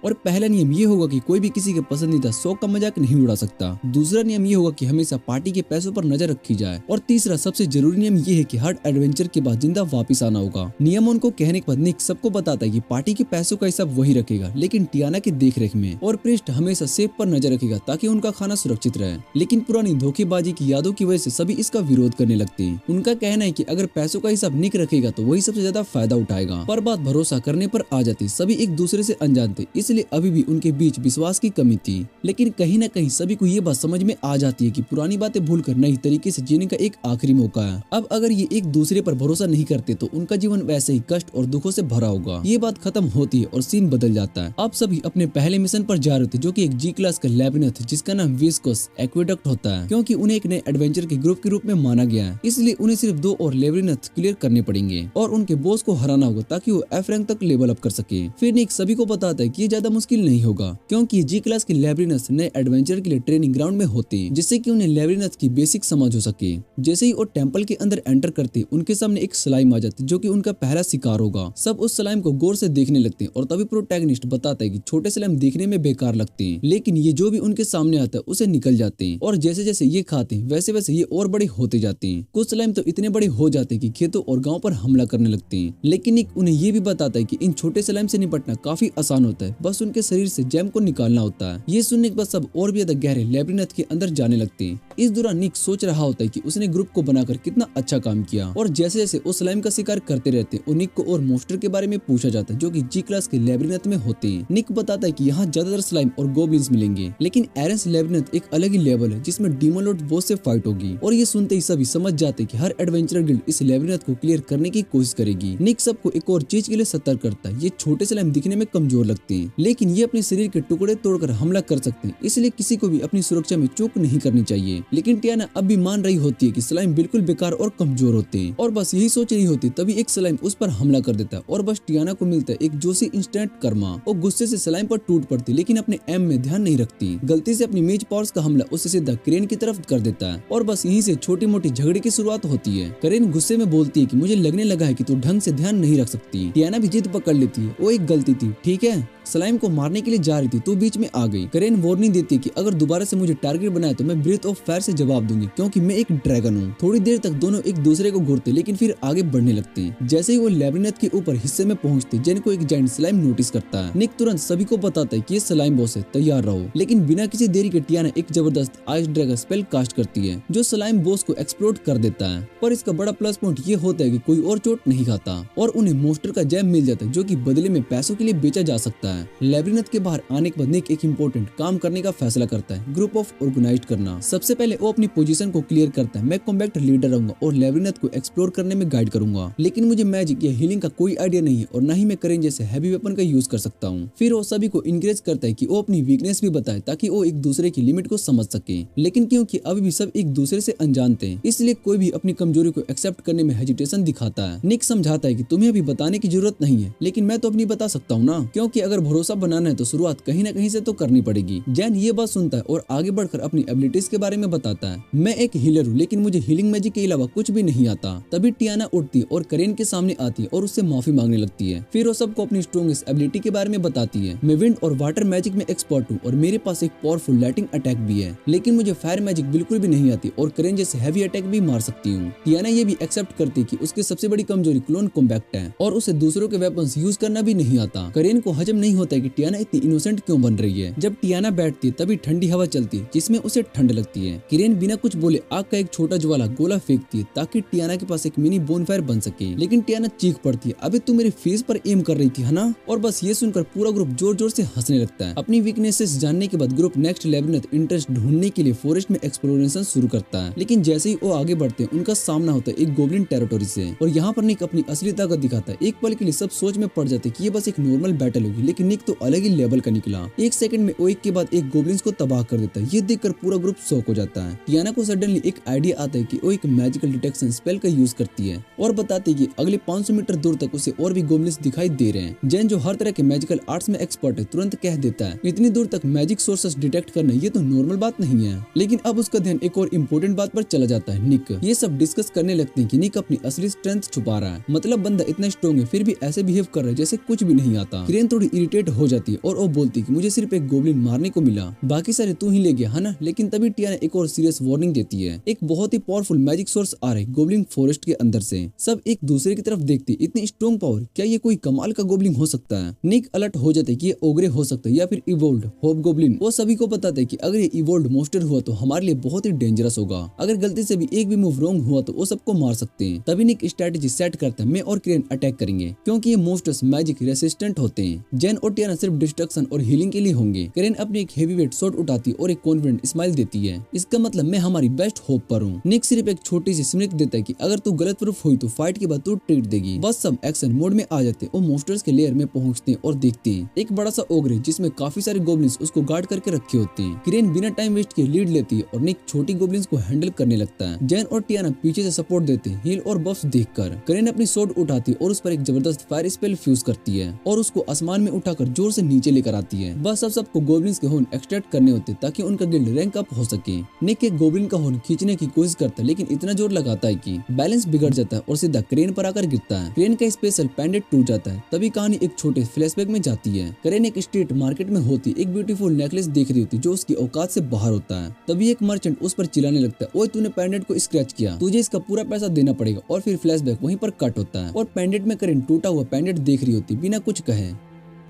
और पहला नियम ये होगा कि कोई भी किसी के पसंदीदा शौक का मजाक नहीं उड़ा सकता। दूसरा नियम ये होगा कि हमेशा पार्टी के पैसों पर नजर रखी जाए। और तीसरा सबसे जरूरी नियम ये है कि हर एडवेंचर के बाद जिंदा वापस आना होगा। नियम उनको कहने के बाद निक सबको बताता है कि पार्टी के पैसों का हिसाब वही रखेगा लेकिन टियाना की देखरेख में। और प्रिस्ट हमेशा सेफ पर नजर रखेगा ताकि उनका खाना सुरक्षित रहे। लेकिन पुरानी धोखेबाजी की यादों की वजह से सभी इसका विरोध करने लगते हैं। उनका कहना है कि अगर पैसों का हिसाब निक रखेगा तो वही सबसे ज्यादा फायदा उठाएगा। पर बात भरोसा करने पर आ जाती, सभी एक दूसरे से अनजान थे इसलिए अभी भी उनके बीच विश्वास की कमी थी। लेकिन कहीं न कहीं सभी को ये बात समझ में आ जाती है कि पुरानी बातें भूलकर नई तरीके से जीने का एक आखिरी मौका है। अब अगर ये एक दूसरे पर भरोसा नहीं करते तो उनका जीवन वैसे ही कष्ट और दुखों से भरा होगा। ये बात खत्म होती है और सीन बदल जाता है। अब सभी अपने पहले मिशन पर जा रहे थे जो कि एक जी क्लास का लैब्रिनथ जिसका नाम विस्कोस एक्वेडक्ट होता है। क्योंकि उन्हें एक नए एडवेंचर के ग्रुप के रूप में माना गया है इसलिए उन्हें सिर्फ 2 और लैब्रिनथ क्लियर करने पड़ेंगे और उनके बॉस को हराना होगा ताकि वो F रैंक तक लेवल अप कर सके। फिर निक सभी को बताता है कि ये ज्यादा मुश्किल नहीं होगा क्योंकि जी क्लास के लैब्रिनथ नए एडवेंचर के लिए ट्रेनिंग ग्राउंड में होते हैं जिससे कि उन्हें लैब्रिनथ की बेसिक समझ हो सके। जैसे ही वो टेंपल के अंदर एंटर करते उनके सामने एक स्लाइम आ जाती जो कि उनका पहला शिकार होगा। सब उस स्लाइम को गौर से देखने लगते हैं और तभी प्रोटैगनिस्ट बताता है कि छोटे स्लाइम देखने में बेकार लगते हैं लेकिन ये जो भी उनके सामने आता है उसे निकल जाते हैं और जैसे जैसे ये खाते हैं वैसे वैसे ये और बड़े होते जाते हैं। कुछ स्लाइम तो इतने बड़े हो जाते हैं कि खेतों और गाँव पर हमला करने लगते हैं। लेकिन निक उन्हें ये भी बताता है कि इन छोटे स्लाइम से निपटना काफी आसान होता है, बस उनके शरीर से जैम को निकालना होता है। ये सुनने के बाद सब और भी ज्यादा गहरे लैब्रिनथ के अंदर जाने लगते हैं। इस दौरान निक सोच रहा होता है कि उसने ग्रुप को बनाकर कितना अच्छा काम किया और जैसे जैसे उस स्लाइम का शिकार करते रहते हैं और निक को और मोस्टर के बारे में पूछा जाता है जो कि जी क्लास के लैब्रिनथ में होते हैं। निक बताता है कि यहाँ ज्यादातर स्लाइम और गोब्लिन्स मिलेंगे लेकिन एरेंस लैब्रिनथ एक अलग ही लेवल है जिसमें डीमन लॉर्ड बॉस से फाइट होगी। और ये सुनते ही सभी समझ जाते कि हर एडवेंचरर गिल्ड इस लैब्रिनथ को क्लियर करने की कोशिश करेगी। निक सबको एक और चीज के लिए सतर्क करता है, ये छोटे स्लाइम दिखने में कमजोर लगते हैं लेकिन ये अपने शरीर के टुकड़े तोड़कर हमला कर सकते हैं इसलिए किसी को भी अपनी सुरक्षा में चूक नहीं करनी चाहिए। लेकिन टियाना अब भी मान रही होती है कि स्लाइम बिल्कुल बेकार और कमजोर होते हैं और बस यही सोच रही होती तभी एक स्लाइम उस पर हमला कर देता है और बस टियाना को मिलता है एक जोशी इंस्टेंट कर्मा। वो गुस्से से स्लाइम पर टूट पड़ती लेकिन अपने एम में ध्यान नहीं रखती, गलती से अपनी मेज पावर्स का हमला उससे सीधा करेन की तरफ कर देता है और बस यहीं से छोटी मोटी झगड़े की शुरुआत होती है। करेन गुस्से में बोलती है कि मुझे लगने लगा है कि तू ढंग से ध्यान नहीं रख सकती। टियाना भी जिद पकड़ लेती है, वो एक गलती थी, ठीक है, स्लाइम को मारने के लिए जा रही थी तो बीच में आ गई। करेन वार्निंग देती है कि अगर दोबारा से मुझे टारगेट बनाया तो मैं ब्रेथ ऑफ फायर से जवाब दूंगी क्योंकि मैं एक ड्रैगन हूँ। थोड़ी देर तक दोनों एक दूसरे को घूरते लेकिन फिर आगे बढ़ने लगते हैं। जैसे ही वो लैब्रिनथ के ऊपर हिस्से में पहुंचते जेन को एक जायंट स्लाइम नोटिस करता है। निक तुरंत सभी को बताता है कि ये स्लाइम बॉस है, तैयार रहो। लेकिन बिना किसी देरी के टियाना एक जबरदस्त आइस ड्रैगन स्पेल कास्ट करती है जो स्लाइम बॉस को एक्सप्लोड कर देता है। पर इसका बड़ा प्लस पॉइंट ये होता है कि कोई और चोट नहीं खाता और उन्हें मोस्टर का जैम मिल जाता है जो कि बदले में पैसों के लिए बेचा जा सकता है। लैब्रिनथ के बाहर आने के बाद निक एक इम्पोर्टेंट काम करने का फैसला करता है, ग्रुप ऑफ ऑर्गेनाइज करना। सबसे पहले वो अपनी पोजीशन को क्लियर करता है, मैं कॉम्बैट लीडर रहूंगा और लैब्रिनथ को एक्सप्लोर करने में गाइड करूंगा। लेकिन मुझे मैजिक या हीलिंग का कोई आइडिया नहीं है और न ही मैं करेन जैसे हैवी वेपन का यूज कर सकता हूँ। फिर वो सभी को इंकरेज करता है कि वो अपनी वीकनेस भी बताए ताकि वो एक दूसरे की लिमिट को समझ सके। लेकिन क्योंकि अभी भी सब एक दूसरे से अनजान थे इसलिए कोई भी अपनी कमजोरी को एक्सेप्ट करने में हेजिटेशन दिखाता है। निक समझाता है कि तुम्हें अभी बताने की जरूरत नहीं है लेकिन मैं तो अपनी बता सकता हूँ ना, क्योंकि अगर भरोसा बनाना है तो शुरुआत कहीं ना कहीं से तो करनी पड़ेगी। जैन ये बात सुनता है और आगे बढ़कर अपनी एबिलिटीज के बारे में बताता है। मैं एक हीलर हूँ, लेकिन मुझे हीलिंग मैजिक के अलावा कुछ भी नहीं आता। तभी टियाना उठती और करेन के सामने आती और उससे माफी मांगने लगती है। फिर वो सबको अपनी स्ट्रॉन्गेस्ट एबिलिटी के बारे में बताती है। मैं विंड और वाटर मैजिक में एक्सपर्ट हूँ और मेरे पास एक पावरफुल लाइटिंग अटैक भी है, लेकिन मुझे फायर मैजिक बिल्कुल भी नहीं आती और करेन जैसे हैवी अटैक भी मार सकती हूँ। टियाना ये भी एक्सेप्ट करती कि उसकी सबसे बड़ी कमजोरी क्लोन कॉम्बैक्ट है और उसे दूसरों के वेपन्स यूज करना भी नहीं आता। करेन को हजम नहीं होता कि टियाना इतनी इनोसेंट क्यों बन रही है। जब टियाना बैठती है तभी ठंडी हवा चलती है जिसमें उसे ठंड लगती है। करेन बिना कुछ बोले आग का एक छोटा ज्वाला गोला फेंकती है ताकि टियाना के पास एक मिनी बोनफायर बन सके, लेकिन टियाना चीख पड़ती है, अबे तू मेरे फेस पर एम कर रही थी है ना। और बस ये सुनकर पूरा ग्रुप जोर जोर से हंसने लगता है। अपनी वीकनेसेस जानने के बाद ग्रुप नेक्स्ट लेबिरिंथ इंटरेस्ट ढूंढने के लिए फॉरेस्ट में एक्सप्लोरेशन शुरू करता है, लेकिन जैसे ही वो आगे बढ़ते हैं उनका सामना होता है एक गोब्लिन टेरिटोरी से और यहाँ पर निक अपनी असली ताकत दिखाता है। एक पल के लिए सब सोच में पड़ जाते कि ये बस एक नॉर्मल बैटल होगी, लेकिन निक तो अलग ही लेवल का निकला। एक सेकंड में वो एक के बाद एक गोब्लिन्स को तबाह कर देता है। ये देखकर पूरा ग्रुप शॉक हो जाता है। टियाना को सडनली एक आइडिया आता है कि वो एक मैजिकल डिटेक्शन स्पेल का यूज करती है और बताती है कि अगले 500 मीटर दूर तक उसे और भी गोब्लिन्स दिखाई दे रहे हैं। जैन जो हर तरह के मैजिकल आर्ट्स में एक्सपर्ट है तुरंत कह देता है इतनी दूर तक मैजिक सोर्सेस डिटेक्ट करना ये तो नॉर्मल बात नहीं है। लेकिन अब उसका ध्यान एक और इम्पोर्टेंट बात पर चला जाता है, निक। ये सब डिस्कस करने लगते हैं कि निक अपनी असली स्ट्रेंथ छुपा रहा है, मतलब बंदा इतना स्ट्रॉन्ग है फिर भी ऐसे बिहेव कर रहा है जैसे कुछ भी नहीं आता। करेन थोड़ी इरिटेट हो जाती है और वो बोलती कि मुझे सिर्फ एक गोब्लिन मारने को मिला, बाकी सारे तू ही ले गया है ना। लेकिन तभी टियाना एक और सीरियस वार्निंग देती है, एक बहुत ही पावरफुल मैजिक सोर्स आ रहा है गोब्लिन फॉरेस्ट के अंदर से। सब एक दूसरे की तरफ देखते, इतनी स्ट्रॉन्ग पावर, क्या ये कोई कमाल का गोब्लिन हो सकता है। निक अलर्ट हो जाते कि ये ओग्रे हो सकता है या फिर इवोल्व्ड होप गोब्लिन। वो सभी को बताते कि अगर ये इवोल्व्ड मॉन्स्टर हुआ तो हमारे लिए बहुत ही डेंजरस होगा, अगर गलती से भी एक भी मूव रॉन्ग हुआ तो वो सबको मार सकते हैं। तभी निक स्ट्रेटेजी सेट करता है, मैं और करेन अटैक करेंगे क्योंकि ये मॉन्स्टर्स मैजिक रेसिस्टेंट होते हैं। जैन और टियाना सिर्फ डिस्ट्रक्शन और हीलिंग के लिए होंगे। करेन अपनी एक हेवी वेट शॉट उठाती और एक कॉन्फिडेंट स्माइल देती है, इसका मतलब मैं हमारी बेस्ट होप पर हूँ। निक सिर्फ एक छोटी सी स्मित देता है कि अगर तू गलत प्रूफ हुई तो फाइट के बाद तू ट्रीट देगी। बस सब एक्शन मोड में आ जाते और मॉन्स्टर्स के लेयर में पहुंचते और देखते हैं एक बड़ा सा ओग्रे जिसमें काफी सारे गोब्लिन्स उसको गार्ड करके रखे होते हैं। करेन बिना टाइम वेस्ट के लीड लेती है और निक छोटी गोब्लिन्स को हैंडल करने लगता है। जैन और टियाना पीछे से सपोर्ट देते हैं हील और बफ्स देखकर। करेन अपनी स्वॉर्ड उठाती और उस पर एक जबरदस्त फायर स्पेल फ्यूज करती है और उसको आसमान में उठाकर जोर से नीचे लेकर आती है। बस अब सबको गोब्लिन्स के हॉर्न एक्सट्रैक्ट करने होते ताकि उनका गिल्ड रैंक अप हो सके। निक एक गोब्लिन का हॉर्न खींचने की कोशिश करता है लेकिन इतना जोर लगाता है कि बैलेंस बिगड़ जाता है और सीधा करेन पर आकर गिरता है। करेन का स्पेशल पेंडेंट टूट जाता है। तभी कहानी एक छोटे फ्लैशबैक में जाती है। करेन एक स्ट्रीट मार्केट में होती एक ब्यूटीफुल नेकलेस देख रही होती जो उसकी औकात से बाहर होता है। तभी एक मर्चेंट उस पर चिल्लाने लगता है, ओए तूने पेंडेंट को स्क्रैच किया, तुझे इसका पूरा पैसा देना पड़ेगा। और फिर फ्लैशबैक वहीं पर कट होता है और पेंडेंट में करेन टूटा हुआ पेंडेंट देख रही होती बिना कुछ कहे।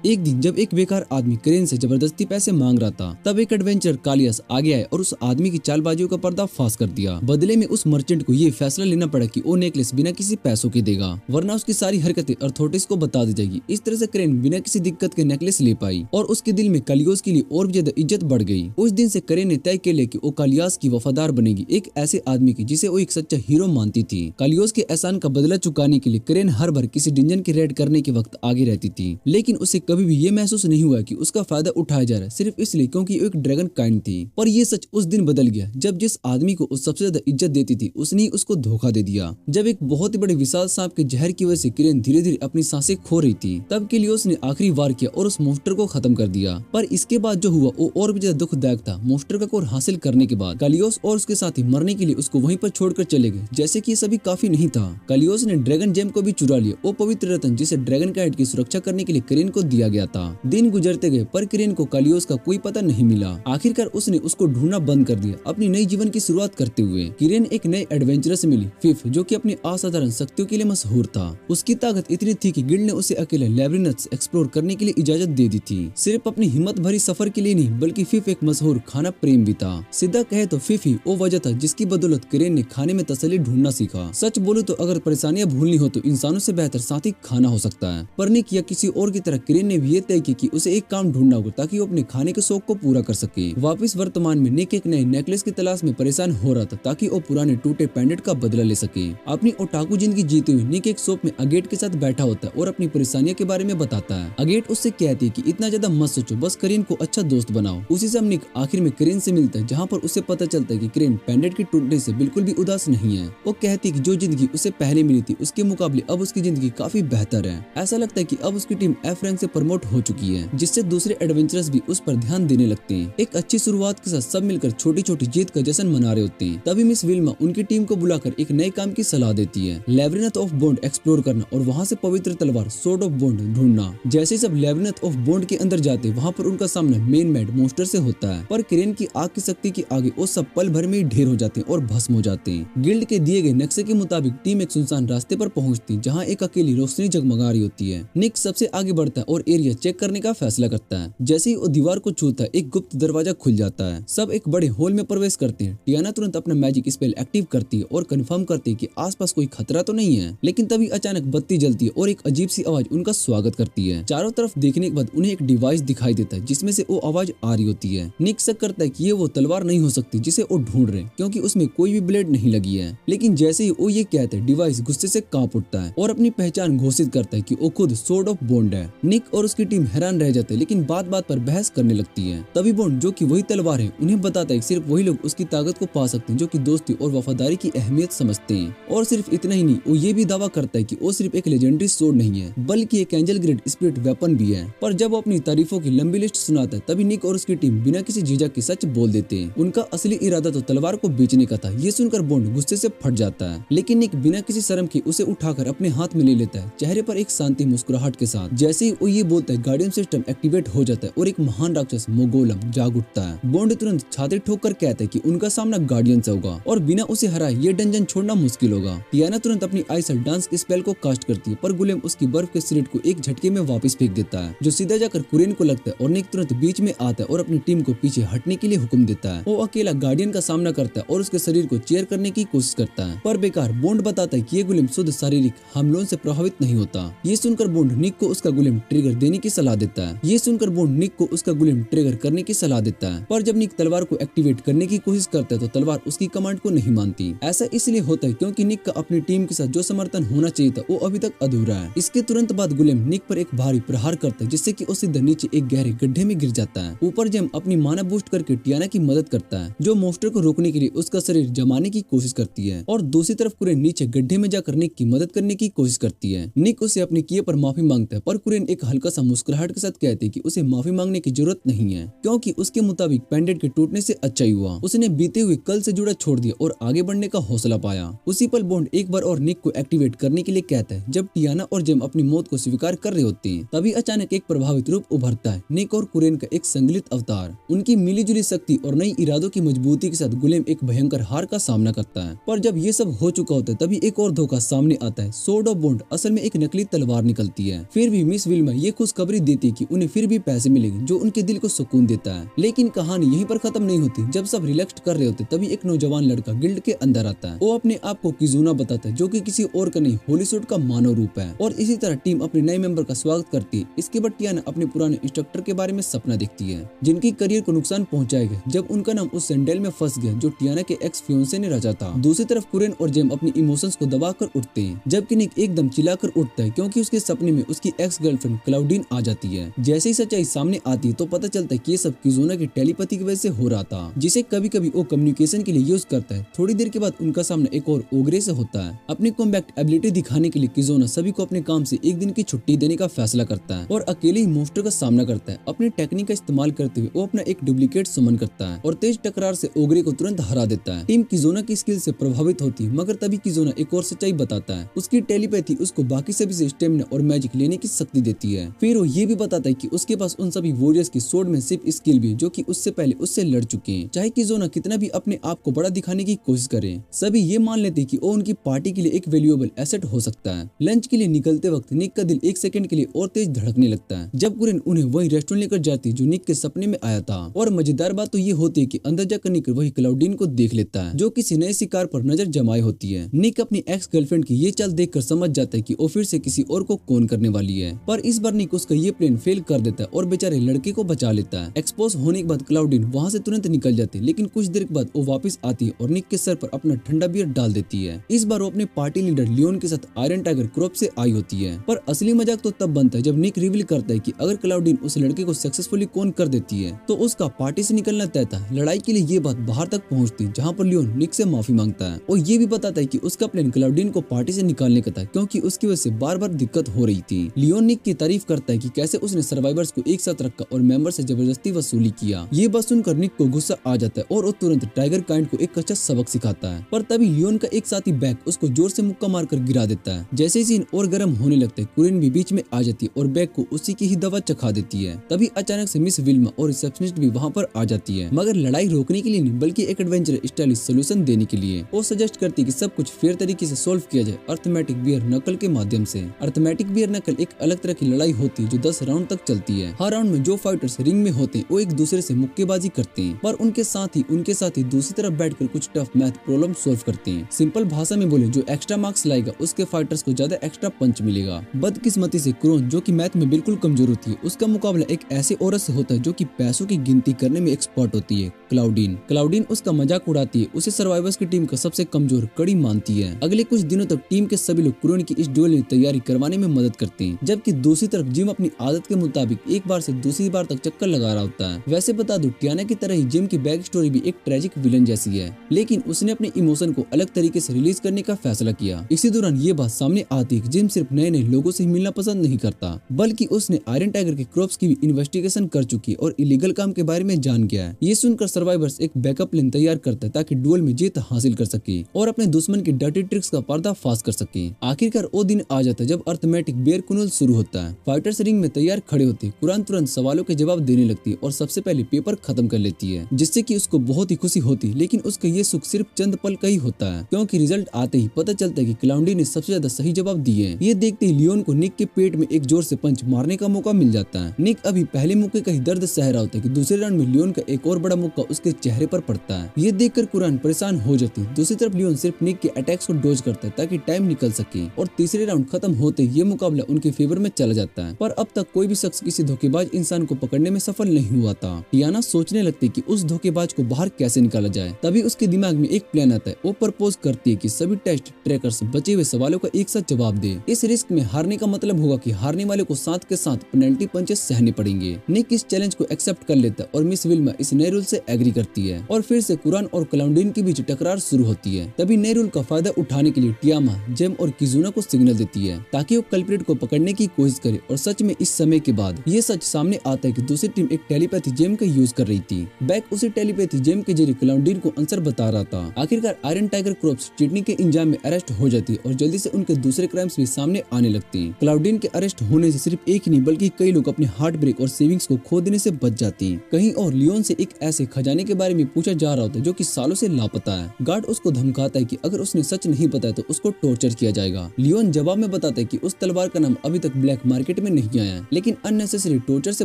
एक दिन जब एक बेकार आदमी करेन से जबरदस्ती पैसे मांग रहा था तब एक एडवेंचर कालियास आगे आए और उस आदमी की चालबाजियों का पर्दाफाश कर दिया। बदले में उस मर्चेंट को ये फैसला लेना पड़ा कि वो नेकलेस बिना किसी पैसों के देगा, वरना उसकी सारी हरकतें अथॉरिटीज को बता दी जाएगी। इस तरह से करेन बिना किसी दिक्कत के नेकलेस ले पाई और उसके दिल में कालियोस के लिए और भी ज्यादा इज्जत बढ़ गई। उस दिन से करेन ने तय कर लिया कि वो कालियास की वफादार बनेगी, एक ऐसे आदमी की जिसे वो एक सच्चा हीरो मानती थी। कालियोस के एहसान का बदला चुकाने के लिए करेन हर बार किसी डिंजन की रेड करने के वक्त आगे रहती थी, लेकिन उसे कभी भी ये महसूस नहीं हुआ कि उसका फायदा उठाया जा रहा है सिर्फ इसलिए क्योंकि वो एक ड्रैगन काइंड थी। पर ये सच उस दिन बदल गया जब जिस आदमी को उस सबसे ज्यादा इज्जत देती थी उसने उसको धोखा दे दिया। जब एक बहुत ही बड़े विशाल सांप के जहर की वजह से करेन धीरे धीरे अपनी सांसें खो रही थी तब कालियोस ने आखिरी वार किया और उस मॉन्स्टर को खत्म कर दिया। पर इसके बाद जो हुआ वो और भी ज्यादा दुखदायक था। मॉन्स्टर का कोर हासिल करने के बाद कालियोस और उसके साथी मरने के लिए उसको वहीं पर छोड़कर चले गए, जैसे कि ये सभी काफी नहीं था। कालियोस ने ड्रैगन जेम को भी चुरा लिया, वो पवित्र रत्न जिसे ड्रैगन काइंड की सुरक्षा करने के लिए करेन को दिया गया था। दिन गुजरते गए पर करेन को कालियोस का कोई पता नहीं मिला। आखिरकार उसने उसको ढूंढना बंद कर दिया। अपनी नई जीवन की शुरुआत करते हुए करेन एक नए एडवेंचर से मिली, फिफ, जो कि अपनी असाधारण शक्तियों के लिए मशहूर था। उसकी ताकत इतनी थी कि गिल्ड ने उसे अकेले लेबिरिंथ्स एक्सप्लोर करने के लिए इजाजत दे दी थी। सिर्फ अपनी हिम्मत भरी सफर के लिए नहीं बल्कि फिफ एक मशहूर खाना प्रेम भी था। सीधा कहे तो फिफ ही वो वजह था जिसकी बदौलत करेन ने खाने में तसल्ली ढूंढना सीखा। सच बोलो तो अगर परेशानियां भूलनी हो तो इंसानों से बेहतर साथी खाना हो सकता है। पर निक या किसी और की तरह करेन ने भी ये तय किया कि उसे एक काम ढूंढना होगा ताकि वो अपने खाने के शौक को पूरा कर सके। वापिस वर्तमान में निक एक नए नेकलेस की तलाश में परेशान हो रहा था ताकि वो पुराने टूटे पेंडेंट का बदला ले सके। अपनी ओटाकू जिंदगी जीते हुए निक एक शॉप में अगेट के साथ बैठा होता है और अपनी परेशानियों के बारे में बताता है। अगेट उससे कहती है कि इतना ज्यादा मत सोचो, बस करेन को अच्छा दोस्त बनाओ। उसी से निक आखिर में करेन से मिलता है जहाँ पर उसे पता चलता है कि करेन पेंडेंट के टूटने से बिल्कुल भी उदास नहीं है। वो कहती है कि जो जिंदगी उसे पहले मिली थी उसके मुकाबले अब उसकी जिंदगी काफी बेहतर है। ऐसा लगता है कि अब उसकी टीम एफ रैंक से प्रमोट हो चुकी है, जिससे दूसरे एडवेंचरर्स भी उस पर ध्यान देने लगते हैं। एक अच्छी शुरुआत के साथ सब मिलकर छोटी छोटी जीत का जश्न मना रहे होते हैं। तभी मिस विल्मा उनकी टीम को बुलाकर एक नए काम की सलाह देती है, लैब्रिन्थ ऑफ बॉन्ड एक्सप्लोर करना और वहाँ से पवित्र तलवार सोर्ड ऑफ बॉन्ड ढूंढना। जैसे सब लैब्रिन्थ ऑफ बॉन्ड के अंदर जाते वहाँ पर उनका सामना मेन मैड मॉन्स्टर से होता है, पर किरेन की आग की शक्ति के आगे वो सब पल भर में ही ढेर हो जाते हैं और भस्म हो जाते हैं। गिल्ड के दिए गए नक्शे के मुताबिक टीम एक सुनसान रास्ते पर पहुंचती है, जहां एक अकेली रोशनी जगमगा रही होती है। निक सबसे आगे बढ़ता है और एरिया चेक करने का फैसला करता है। जैसे ही वो दीवार को छूता है, एक गुप्त दरवाजा खुल जाता है। सब एक बड़े हॉल में प्रवेश करते हैं। टियाना तुरंत अपना मैजिक स्पेल एक्टिव करती है और कंफर्म करती है कि आसपास कोई खतरा तो नहीं है। लेकिन तभी अचानक बत्ती जलती है और एक अजीब सी आवाज उनका स्वागत करती है। चारों तरफ देखने के बाद उन्हें एक डिवाइस दिखाई देता है, जिसमें से वो आवाज आ रही होती है। निक शक करता है कि ये वो तलवार नहीं हो सकती जिसे वो ढूंढ रहे, क्योंकि उसमें कोई भी ब्लेड नहीं लगी है। लेकिन जैसे ही वो ये कहते हैं, डिवाइस गुस्से से कांप उठता है और अपनी पहचान घोषित करता है कि वो खुद सोर्ड ऑफ बॉन्ड है। निक और उसकी टीम हैरान रह जाते हैं, लेकिन बात बात पर बहस करने लगती है। तभी बॉन्ड, जो कि वही तलवार है, उन्हें बताता है कि सिर्फ वही लोग उसकी ताकत को पा सकते हैं जो कि दोस्ती और वफादारी की अहमियत समझते हैं। और सिर्फ इतना ही नहीं, वो ये भी दावा करता है कि वो सिर्फ एक लेजेंडरी सोर्ड नहीं है, बल्कि एक एंजल ग्रेड स्पिरिट वेपन भी है। पर जब वो अपनी तारीफों की लंबी लिस्ट सुनाता है, तभी निक और उसकी टीम बिना किसी झिझक के सच बोल देते हैं। उनका असली इरादा तो तलवार को बेचने का था। ये सुनकर बॉन्ड गुस्से से फट जाता है, लेकिन निक बिना किसी शर्म के उसे उठाकर अपने हाथ में ले लेता है, चेहरे पर एक शांति मुस्कुराहट के साथ। जैसे ही वो ये बोलता है, गार्डियन सिस्टम एक्टिवेट हो जाता है और एक महान राक्षस मोगोलम जाग उठता है। बॉन्ड तुरंत छाती ठोक कर कहता है कि उनका सामना गार्डियन से होगा और बिना उसे हराए ये डंजन छोड़ना मुश्किल होगा। टियाना तुरंत अपनी आइसल डांस स्पेल को कास्ट करती है, पर गुलेम उसकी बर्फ के स्लेट को एक झटके में वापस फेंक देता है, जो सीधा जाकर कुरेन को लगता है। और निक तुरंत बीच में आता है और अपनी टीम को पीछे हटने के लिए हुक्म देता है। वो अकेला गार्डियन का सामना करता है और उसके शरीर को चेयर करने की कोशिश करता है, पर बेकार। बॉन्ड बताता है कि ये गुलेम शुद्ध शारीरिक हमलों से प्रभावित नहीं होता। ये सुनकर बॉन्ड निक को उसका गुलेम ट्रिगर देने की सलाह देता है। ये सुनकर बॉन्ड निक को उसका गुलेम ट्रिगर करने की सलाह देता है, पर जब निक तलवार को एक्टिवेट करने की कोशिश करता है तो तलवार उसकी कमांड को नहीं मानती। ऐसा इसलिए होता है क्योंकि निक का अपनी टीम के साथ जो समर्थन होना चाहिए था वो अभी तक अधूरा है। इसके तुरंत बाद गुलेम निक पर एक भारी प्रहार करता है, जिससे कि वो सीधा नीचे एक गहरे गड्ढे में गिर जाता है। ऊपर जेम अपनी माना बूस्ट करके टियाना की मदद करता है, जो मॉन्स्टर को रोकने के लिए उसका शरीर जमाने की कोशिश करती है। और दूसरी तरफ कुरेन नीचे गड्ढे में जाकर निक की मदद करने की कोशिश करती है। निक उसे अपने किए पर माफी मांगता है, पर कुरेन एक हल्का सा मुस्कुराहट के साथ कहते हैं कि उसे माफी मांगने की जरूरत नहीं है, क्योंकि उसके मुताबिक पेंडेंट के टूटने से अच्छा ही हुआ। उसने बीते हुए कल से जुड़ा छोड़ दिया और आगे बढ़ने का हौसला पाया। उसी पल बॉन्ड एक बार और निक को एक्टिवेट करने के लिए कहता है। जब टियाना और जेम अपनी मौत को स्वीकार कर रहे होते हैं, तभी अचानक एक प्रभावित रूप उभरता है, निक और कुरेन का एक संगलित अवतार। उनकी मिलीजुली शक्ति और नई इरादों की मजबूती के साथ गुलेम एक भयंकर हार का सामना करता है। पर जब ये सब हो चुका होता है, तभी एक और धोखा सामने आता है। सोर्ड ऑफ बॉन्ड असल में एक नकली तलवार निकलती है। फिर भी मिस विल्मा ये खुशखबरी देती है कि उन्हें फिर भी पैसे मिलेंगे, जो उनके दिल को सुकून देता है। लेकिन कहानी यहीं पर खत्म नहीं होती। जब सब रिलैक्स कर रहे होते, तभी एक नौजवान लड़का गिल्ड के अंदर आता है। वो अपने आप को किजुना बताता है, जो कि किसी और का नहीं, होलीसूट का मानव रूप है। और इसी तरह टीम अपने नए मेंबर का स्वागत करती है। इसके बाद टियाना अपने पुराने इंस्ट्रक्टर के बारे में सपना देखती है, जिनकी करियर को नुकसान पहुंचाएगा जब उनका नाम उस सैंडल में फंस गया जो टियाना के एक्स फियोंसे ने रचा था। दूसरी तरफ कुरेन और जेम अपनी इमोशंस को दबाकर उठते हैं, जबकि निक एकदम चिल्लाकर उठता है, क्योंकि उसके सपने में उसकी एक्स गर्लफ्रेंड क्लाउडीन आ जाती है। जैसे ही सच्चाई सामने आती है तो पता चलता है कि ये सब किजुना की टेलीपैथी की वजह से हो रहा था, जिसे कभी कभी वो कम्युनिकेशन के लिए यूज करता है। थोड़ी देर के बाद उनका सामना एक और ओगरे से होता है। अपनी कॉम्बैक्ट एबिलिटी दिखाने के लिए किजुना सभी को अपने काम से एक दिन की छुट्टी देने का फैसला करता है और अकेले ही मॉन्स्टर का सामना करता है। अपनी टेक्निक का इस्तेमाल करते हुए वो अपना एक डुप्लीकेट सुमन करता है और तेज टकरार से ओगरे को तुरंत हरा देता है। टीम किजुना की स्किल से प्रभावित होती है, मगर तभी किजुना एक और सच्चाई बताता है। उसकी टेलीपैथी उसको बाकी सभी से स्टेमिना और मैजिक लेने की शक्ति देती है। फिर वो ये भी बताता है कि उसके पास उन सभी वॉरियर्स की स्वॉर्डमैनशिप स्किल भी, जो कि उससे पहले उससे लड़ चुके हैं। चाहे किजुना कितना भी अपने आप को बड़ा दिखाने की कोशिश करे, सभी ये मान लेते हैं कि वो उनकी पार्टी के लिए एक वैल्यूएबल एसेट हो सकता है। लंच के लिए निकलते वक्त निक का दिल एक सेकंड के लिए और तेज धड़कने लगता है, जब कुरेन उन्हें वही रेस्टोरेंट लेकर जाती है जो निक के सपने में आया था। और मजेदार बात तो ये होती है कि अंदर जाकर निक वही क्लाउडीन को देख लेता है, जो किसी नए शिकार पर नजर जमाए होती है। निक अपनी एक्स गर्लफ्रेंड की ये चाल देखकर समझ जाता है कि वो फिर से किसी और को कौन करने वाली है, पर इस बार निक उसका ये प्लान फेल कर देता है और बेचारे लड़के को बचा लेता है। एक्सपोज होने के बाद क्लाउडीन वहाँ से तुरंत निकल जाती है, लेकिन कुछ देर के बाद वो वापस आती है और निक के सर पर अपना ठंडा बियर डाल देती है। इस बार वो अपने पार्टी लीडर लियोन के साथ आयरन टाइगर क्रॉप से आई होती है। पर असली मजाक तो तब बनता है जब निक रिवील करता है कि अगर क्लाउडीन उस लड़के को सक्सेसफुली कौन कर देती है तो उसका पार्टी से निकलना तय था। लड़ाई के लिए ये बात बाहर तक पहुंचती, जहां पर लियोन निक से माफी मांगता है और ये भी बताता है कि उसका प्लान क्लाउडीन को पार्टी से निकालने का था, क्योंकि उसकी वजह से बार बार दिक्कत हो रही थी। लियोन निक की तारीफ करता है कि कैसे उसने सर्वाइवर्स को एक साथ रखा और मेंबर से जबरदस्ती वसूली किया। ये बात सुनकर निक को गुस्सा आ जाता है और वो तुरंत टाइगर काइंड को एक अच्छा सबक सिखाता है। पर तभी लियोन का एक साथी बैक उसको जोर से मुक्का मारकर गिरा देता है। जैसे ही सीन और गर्म होने लगता है, कुरिन भी बीच में आ जाती है और बैक को उसी की ही दवा चखा देती है। तभी अचानक से मिस विल्मा और रिसेप्शनिस्ट भी वहाँ पर आ जाती है, मगर लड़ाई रोकने के लिए नहीं बल्कि एक एडवेंचर स्टाइलिश सोल्यूशन देने के लिए। वो सजेस्ट करती है कि सब कुछ फेयर तरीके से सॉल्व किया जाए अर्थमेटिक बियर नकल के माध्यम से। अर्थमेटिक बियर नकल एक अलग तरह की लड़ाई होती है जो 10 राउंड तक चलती है। हर राउंड में जो फाइटर्स रिंग में होते हैं वो एक दूसरे से मुक्केबाजी करते हैं, पर उनके साथ ही दूसरी तरफ बैठकर कुछ टफ मैथ प्रॉब्लम सॉल्व करते हैं। सिंपल भाषा में बोले, जो एक्स्ट्रा मार्क्स लाएगा उसके फाइटर्स को ज्यादा एक्स्ट्रा पंच मिलेगा। बदकिस्मती से क्रोन, जो कि मैथ में बिल्कुल कमजोर होती है, उसका मुकाबला एक ऐसे औरत से होता है जो कि पैसों की गिनती करने में एक्सपर्ट होती है, क्लाउडीन उसका मजाक उड़ाती है, उसे सर्वाइवर्स की टीम का सबसे कमजोर कड़ी मानती है। अगले कुछ दिनों तक टीम के सभी लोग क्रोन की इस ड्यूल में तैयारी करवाने में मदद करते हैं, जबकि दूसरी तरफ जिम अपनी आदत के मुताबिक एक बार से दूसरी बार तक चक्कर लगा रहा होता है। वैसे बता दूं, टियाना की तरह ही जिम की बैक स्टोरी भी एक ट्रेजिक विलन जैसी है, लेकिन उसने अपने इमोशन को अलग तरीके से रिलीज करने का फैसला किया। इसी दौरान ये बात सामने आती है कि जिम सिर्फ नए नए लोगों से मिलना पसंद नहीं करता, बल्कि उसने आयरन टाइगर के क्रॉप्स की भी इन्वेस्टिगेशन कर चुकी और इलीगल काम के बारे में जान गया है। ये सुनकर सर्वाइवर्स एक बैकअप प्लान तैयार करता है ताकि डुएल में जीत हासिल कर सके और अपने दुश्मन के डर्टी ट्रिक्स का पर्दाफाश कर सके। आखिरकार वो दिन आ जाता है जब अर्थमेटिक बियर कुनल शुरू होता है। फाइटर्स रिंग में तैयार खड़े होते, कुरान तुरंत सवालों के जवाब देने लगती है और सबसे पहले पेपर खत्म कर लेती है, जिससे कि उसको बहुत ही खुशी होती। लेकिन उसका ये सुख सिर्फ चंद पल का ही होता है, क्योंकि रिजल्ट आते ही पता चलता है कि क्लाउडी ने सबसे ज्यादा सही जवाब दिए हैं। ये देखते ही लियोन को निक के पेट में एक जोर से पंच मारने का मौका मिल जाता है। निक अभी पहले मुक्के का ही दर्द सह रहा होता है कि दूसरे राउंड में लियोन का एक और बड़ा मुक्का उसके चेहरे पर पड़ता है। ये देखकर कुरान परेशान हो जाती है। दूसरी तरफ लियोन सिर्फ निक के अटैक्स को डोज करता है ताकि टाइम निकल सके और तीसरे राउंड खत्म होते ये मुकाबला उनके फेवर में चला जाता है। पर अब तक कोई भी शख्स किसी धोखेबाज इंसान को पकड़ने में सफल नहीं हुआ था। टियाना सोचने लगती है कि उस धोखेबाज को बाहर कैसे निकाला जाए। तभी उसके दिमाग में एक प्लान आता है। वो प्रपोज करती है कि सभी टेस्ट ट्रैकर्स बचे हुए सवालों का एक साथ जवाब दे। इस रिस्क में हारने का मतलब होगा कि हारने वाले को साथ के साथ पेनल्टी पंचेस सहने पड़ेंगे। निक इस चैलेंज को एक्सेप्ट कर लेता है और मिस विल्मा इस नए रूल से एग्री करती है और फिर से कुरान और क्लाउडीन के बीच टकरार शुरू होती है। तभी नए रूल का फायदा उठाने के लिए टियामा, जेम और किजुना को सिग्नल देती है ताकि वो कल्प्रिट को पकड़ने की कोशिश करे। और सच में इस समय के बाद ये सच सामने आता है कि दूसरी टीम एक टेलीपैथी जेम का यूज कर रही थी। बैक उसी टेलीपैथी जेम के जरिए क्लाउडीन को आंसर बता रहा था। आखिरकार आयरन टाइगर क्रॉप्स चीटिंग के इंजाम में अरेस्ट हो जाती है और जल्दी से उनके दूसरे क्राइम्स भी सामने आने लगते हैं। क्लाउडीन के अरेस्ट होने से सिर्फ एक ही नहीं बल्कि कई लोग अपने हार्ट ब्रेक और सेविंग्स को खो देने से बच जाते हैं। कहीं और लियोन से एक ऐसे खजाने के बारे में पूछा जा रहा होता है जो कि सालों से लापता है। गार्ड उसको धमकाता है कि अगर उसने सच नहीं बताया तो उसको टॉर्चर किया जाएगा। लियोन जवाब में बताता है कि उस तलवार का नाम अभी तक ब्लैक मार्केट में नहीं आया है, लेकिन अननेसेसरी टॉर्चर से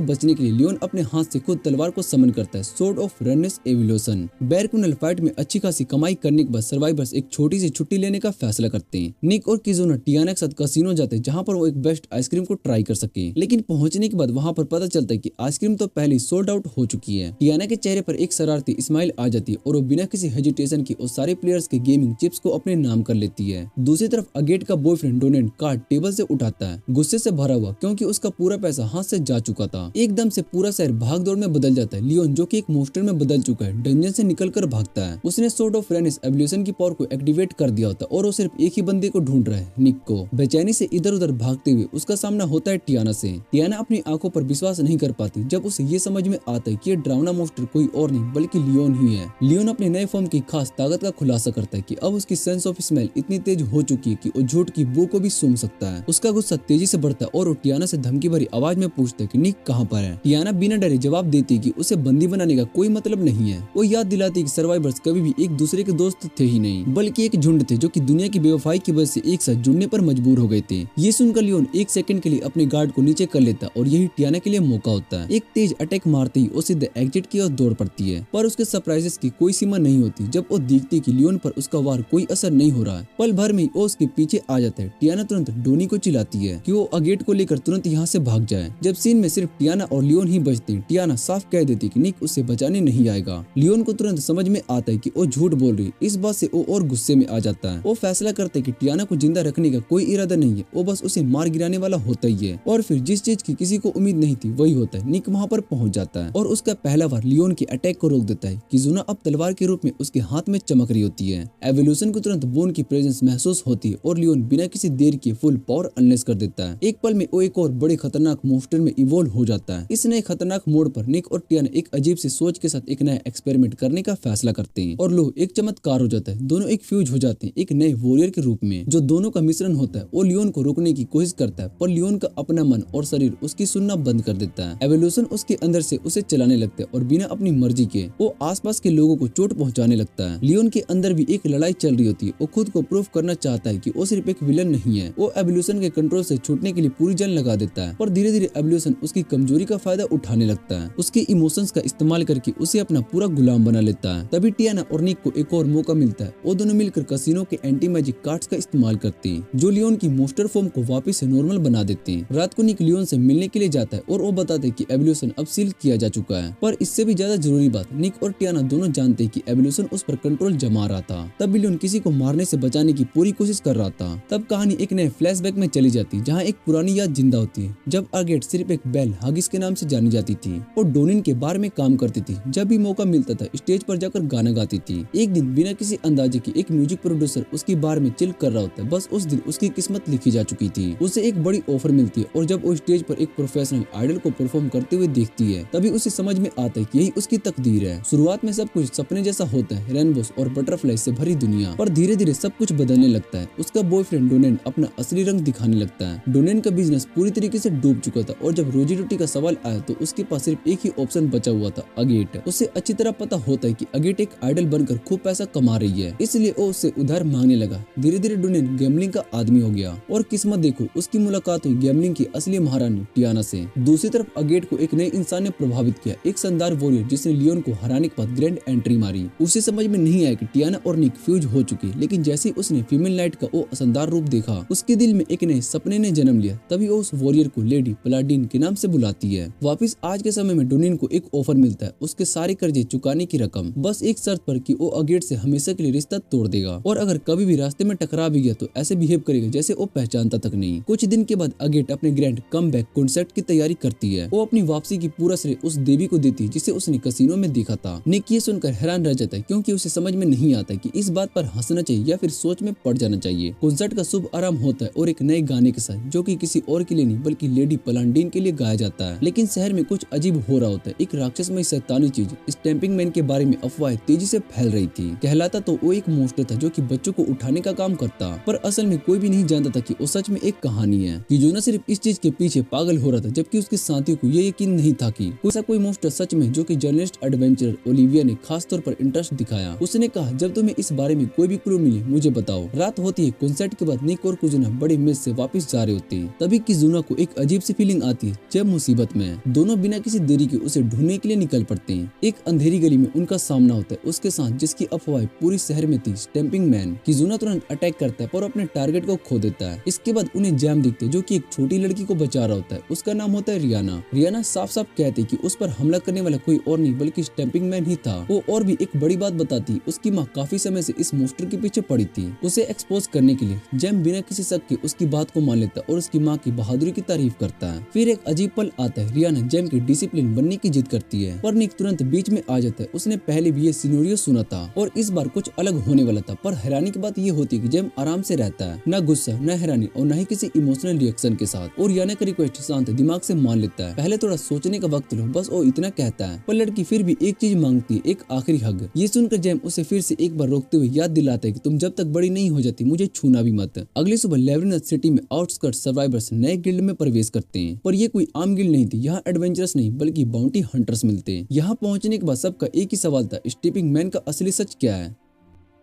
बचने के लिए लियोन अपने हाथ से खुद तलवार को समन करता है, सोर्ड ऑफ रेडनेस एवोल्यूशन। बेयर कुनल फाइट में अच्छी खासी कमाई करने के बाद सर्वाइवर्स एक छोटी सी छुट्टी लेने का फैसला करते हैं। निक और किजुना टियाना के साथ कसिनो जाते हैं जहाँ पर वो एक बेस्ट आइसक्रीम को ट्राई कर सके, लेकिन पहुंचने के बाद वहाँ पर पता चलता है कि आइसक्रीम तो पहले सोल्ड आउट हो चुकी है। टियाना के चेहरे पर एक शरारती स्माइल आ जाती है और वो बिना किसी हेजिटेशन के उस सारे प्लेयर्स के गेमिंग चिप्स को अपने नाम कर लेती है। दूसरी तरफ अगेट का बॉयफ्रेंड डोनेट कार्ड टेबल से उठाता है, गुस्से से भरा हुआ क्योंकि उसका पूरा पैसा हाथ से जा चुका था। एकदम से पूरा शहर भागदौड़ में बदल जाता है। लियोन, जो कि एक मोस्टर में बदल चुका है, डंजन से निकलकर भागता है। उसने सोर्ड ऑफ रेडनेस एवोल्यूशन की पावर को एक्टिवेट कर दिया होता और वो सिर्फ एक ही बंदे को ढूंढ रहा है, निक को। बेचैनी से इधर उधर भागते हुए उसका सामना होता है टियाना से। टियाना अपनी आंखों पर विश्वास नहीं कर पाती जब उसे ये समझ में आता है कि ये ड्रावना मोस्टर कोई और नहीं बल्कि लियोन ही है। लियोन अपने नए फॉर्म की खास ताकत का खुलासा करता है कि अब उसकी सेंस ऑफ स्मेल इतनी तेज हो चुकी है कि वो झूठ की बू को भी सूंघ सकता है। उसका गुस्सा तेजी से बढ़ता है और वो टियाना से धमकी भरी आवाज में पूछता है कि निक कहाँ पर है। टियाना बिना डरे जवाब देती है कि उसे बंदी बनाने का कोई मतलब नहीं है। वो याद दिलाती है कि सर्वाइवर्स कभी भी एक दूसरे के दोस्त थे ही नहीं बल्कि एक झुंड थे जो कि दुनिया की बेवफाई की वजह से एक साथ जुड़ने पर मजबूर हो गए थे। ये सुनकर लियोन एक सेकंड के लिए अपने गार्ड को नीचे कर लेता और यही टियाना के लिए मौका होता है। एक तेज अटैक मारते ही वो सीधे एग्जिट की ओर दौड़ पड़ती है, पर उसके सरप्राइजेस की कोई सीमा नहीं होती जब वो देखती कि लियोन पर उसका वार कोई असर नहीं हो रहा है। पल भर में वो उसके पीछे आ जाता है। टियाना तुरंत डोनी को चिल्लाती है कि वो अगेट को लेकर तुरंत यहाँ से भाग जाए। जब सीन में सिर्फ टियाना और लियोन ही बचते हैं, टियाना साफ कह देती कि निक उसे बचाने नहीं आएगा। लियोन को तुरंत समझ में आता है कि वो झूठ बोल रही। इस बात से वो और गुस्से में आ जाता है। वो फैसला करते कि टियाना को जिंदा रखने का कोई इरादा नहीं है, वो बस उसे मार गिराने वाला होता ही है। और फिर जिस चीज की किसी को उम्मीद नहीं थी वही होता है। निक वहाँ पर पहुंच जाता है और उसका पहला वार लियोन के अटैक को रोक देता है। किजुना अब तलवार के रूप में उसके हाथ में चमक रही होती है। एवोल्यूशन को तुरंत बोन की प्रेजेंस महसूस होती है और लियोन बिना किसी देर के फुल पावर अनलेस कर देता है। एक पल में वो एक और बड़े खतरनाक मॉन्स्टर में इवॉल्व हो जाता है। इस नए खतरनाक मोड़ पर निक और टियाना एक अजीब सी सोच के साथ एक नया एक्सपेरिमेंट करने का फैसला करते हैं और लो एक चमत्कार हो जाता है। दोनों एक फ्यूज हो जाते हैं एक नए वॉरियर के रूप में। जो दोनों का मिश्रण होता है वो लियोन को रोकने की कोशिश करता है, पर लियोन का अपना मन और शरीर उसकी सुनना बंद कर देता है। एवोल्यूशन उसके अंदर से उसे चलाने लगता है और बिना अपनी मर्जी के वो आसपास के लोगों को चोट पहुंचाने लगता है। लियोन के अंदर भी एक लड़ाई चल रही होती है। वो खुद को प्रूव करना चाहता है कि वो सिर्फ एक विलन नहीं है। वो एवोल्यूशन के कंट्रोल से छूटने के लिए पूरी जान लगा देता है, पर धीरे धीरे एवोल्यूशन उसकी कमजोरी का फायदा उठाने लगता है। उसके इमोशंस का इस्तेमाल करके उसे अपना पूरा गुलाम बना लेता है। तभी टियाना और निक को एक और मौका मिलता है। वो दोनों मिलकर कसिनो के एंटी मैजिक कार्ड्स का इस्तेमाल करते हैं जो लियोन की मोस्टर फॉर्म को वापस से नॉर्मल बना देते हैं। रात को निक लियोन से मिलने के लिए जाता है और वो बताते हैं कि एवोल्यूशन अब सील किया जा चुका है। पर इससे भी ज्यादा जरूरी बात, निक और टियाना दोनों जानते हैं कि एवोल्यूशन उस पर कंट्रोल जमा रहा था। तब लियोन किसी को मारने से बचाने की पूरी कोशिश कर रहा था। तब कहानी एक नए फ्लैशबैक में चली जाती जहाँ एक पुरानी याद जिंदा होती है, जब आर्गेट सिर्फ एक बेल हगिस के नाम से जानी जाती थी और डोनिन के बार में काम करती थी। जब भी मौका मिलता था स्टेज पर जाकर गाना गाती थी। एक दिन बिना किसी अंदाजे के एक म्यूजिक प्रोड्यूसर उसकी बार में चिल कर रहा होता है। बस उस दिन उसकी किस्मत लिखी जा चुकी थी। उसे एक बड़ी ऑफर मिलती है और जब वो स्टेज पर एक प्रोफेशनल आइडल को परफॉर्म करते हुए देखती है तभी उसे समझ में आता है कि यही उसकी तकदीर है। शुरुआत में सब कुछ सपने जैसा होता है, रेनबोस और बटरफ्लाई से भरी दुनिया, पर धीरे धीरे सब कुछ बदलने लगता है। उसका बॉयफ्रेंड डोनेन अपना असली रंग दिखाने लगता है। डोनेन का बिजनेस पूरी तरीके से डूब चुका था और जब रोजी रोटी का सवाल आया तो उसके पास सिर्फ एक ही ऑप्शन बचा हुआ था, अगेट। उसे अच्छी तरह पता होता है कि अगेट एक आइडल बनकर खूब पैसा कमा रही है, इसलिए वो उससे उधार मांगने लगा। धीरे धीरे डोनेन गैम्बलिंग का आदमी हो गया और किस्मत देखो उसकी मुलाकात हुई गैम्बलिंग की असली महारानी टियाना से। दूसरी तरफ अगेट को एक नए इंसान ने प्रभावित किया, एक शानदार वॉरियर जिसने लियोन को हराने के बाद ग्रैंड एंट्री मारी। उसे समझ में नहीं आया कि टियाना और निक फ्यूज हो चुके, लेकिन जैसे उसने फीमेल नाइट का वो शानदार रूप देखा उसके दिल में एक नए सपने ने जन्म लिया। तभी वो उस वॉरियर को लेडी पलाडिन के नाम से बुलाती है। वापिस आज के समय में डोनिन को एक ऑफर मिलता है, उसके सारे कर्जे चुकाने की रकम, बस एक शर्त पर कि वो अगेट से हमेशा के लिए रिश्ता तोड़ देगा और अगर कभी भी रास्ते में टकरा भी गया तो ऐसे बिहेव करेगा जैसे वो पहचानता तक नहीं। कुछ दिन के बाद अगेट अपने ग्रैंड कम बैक कॉन्सर्ट की तैयारी करती है। वो अपनी वापसी की पूरा श्रेय उस देवी को देती है जिसे उसने कसिनो में देखा था। निक ये सुनकर हैरान रह जाता है क्योंकि उसे समझ में नहीं आता कि इस बात पर हंसना चाहिए या फिर सोच में पड़ जाना चाहिए। कॉन्सर्ट का शुभ आरंभ होता है और एक नए गाने के साथ, जो कि किसी और के लिए नहीं बल्कि लेडी पलांडीन के लिए गाया जाता है। लेकिन शहर में कुछ अजीब हो रहा होता है। एक राक्षसमय शैतानी चीज स्टैंपिंग मैन के बारे में अफवाहें तेजी से फैल रही थी। कहलाता तो वो एक मॉन्स्टर था जो कि बच्चों को उठाने का काम करता, पर असल में कोई भी नहीं जानता था कि वो सच में एक कहानी है। किजुना सिर्फ इस चीज के पीछे पागल हो रहा था, जबकि उसके साथियों को ये यकीन नहीं था कि ऐसा कोई मॉन्स्टर सच में, जो कि जर्नलिस्ट एडवेंचरर ओलिविया ने खास तौर पर इंटरेस्ट दिखाया। उसने कहा, जब तुम्हें इस बारे में कोई भी क्लू मिले मुझे बताओ। रात होती है। कॉन्सर्ट के बाद निक और किजुना बड़े मेज से वापस जा रहे होते हैं। तभी किजुना को एक अजीब सी फीलिंग आती है, जब मुसीबत में है। दोनों बिना किसी देरी के उसे ढूंढने के लिए निकल पड़ते हैं। एक अंधेरी गली में उनका सामना होता है उसके साथ, जिसकी अफवाह पूरी शहर में थी, स्टैंपिंग मैन। किजुना तुरंत अटैक करता है पर अपने टारगेट को खो देता है। इसके बाद उन्हें जैम दिखते हैं जो कि एक छोटी लड़की को बचा रहा होता है। उसका नाम होता है रियाना। रियाना साफ साफ कहती है कि उस पर हमला करने वाला कोई और नहीं बल्कि स्टैंपिंग मैन ही था। वो और भी एक बड़ी बात बताती, उसकी माँ काफी समय से इस मॉन्स्टर के पीछे पड़ी थी। उसे एक्सपोज करने के लिए जैम बिना किसी शक के उसकी बात को मान लेता और उसकी माँ की बहादुरी की तारीफ करता है। फिर एक अजीब पल आता है। रियाना जैम की डिसिप्लिन बनने की जिद करती है, पर निक तुरंत बीच में आ जाता है। उसने पहले भी ये सिनेरियो सुना था और इस बार कुछ अलग होने वाला था, पर हैरानी की बात ये होती है कि जैम आराम से रहता है, न गुस्सा, न हैरानी और न ही किसी इमोशनल रिएक्शन के साथ। और रियाना का रिक्वेस्ट शांत दिमाग से मान लेता है। पहले थोड़ा सोचने का वक्त लो, बस वो इतना कहता है। पर लड़की फिर भी एक चीज मांगती है, एक आखिरी हग। ये सुनकर जैम उसे फिर से एक बार रोकते हुए याद दिलाता है कि तुम जब तक बड़ी नहीं हो जाती मुझे छूना भी मत। अगली सुबह लेवरिनथ सिटी में आउटस्कर्ट सर्वाइवर्स नए गिल्ड में प्रवेश करते हैं, पर ये कोई आम गिल्ड नहीं थी। यहाँ एडवेंचरस नहीं बल्कि बाउंटी हंटर्स मिलते हैं। यहाँ पहुंचने के बाद सबका एक ही सवाल था, स्टीपिंग मैन का असली सच क्या है।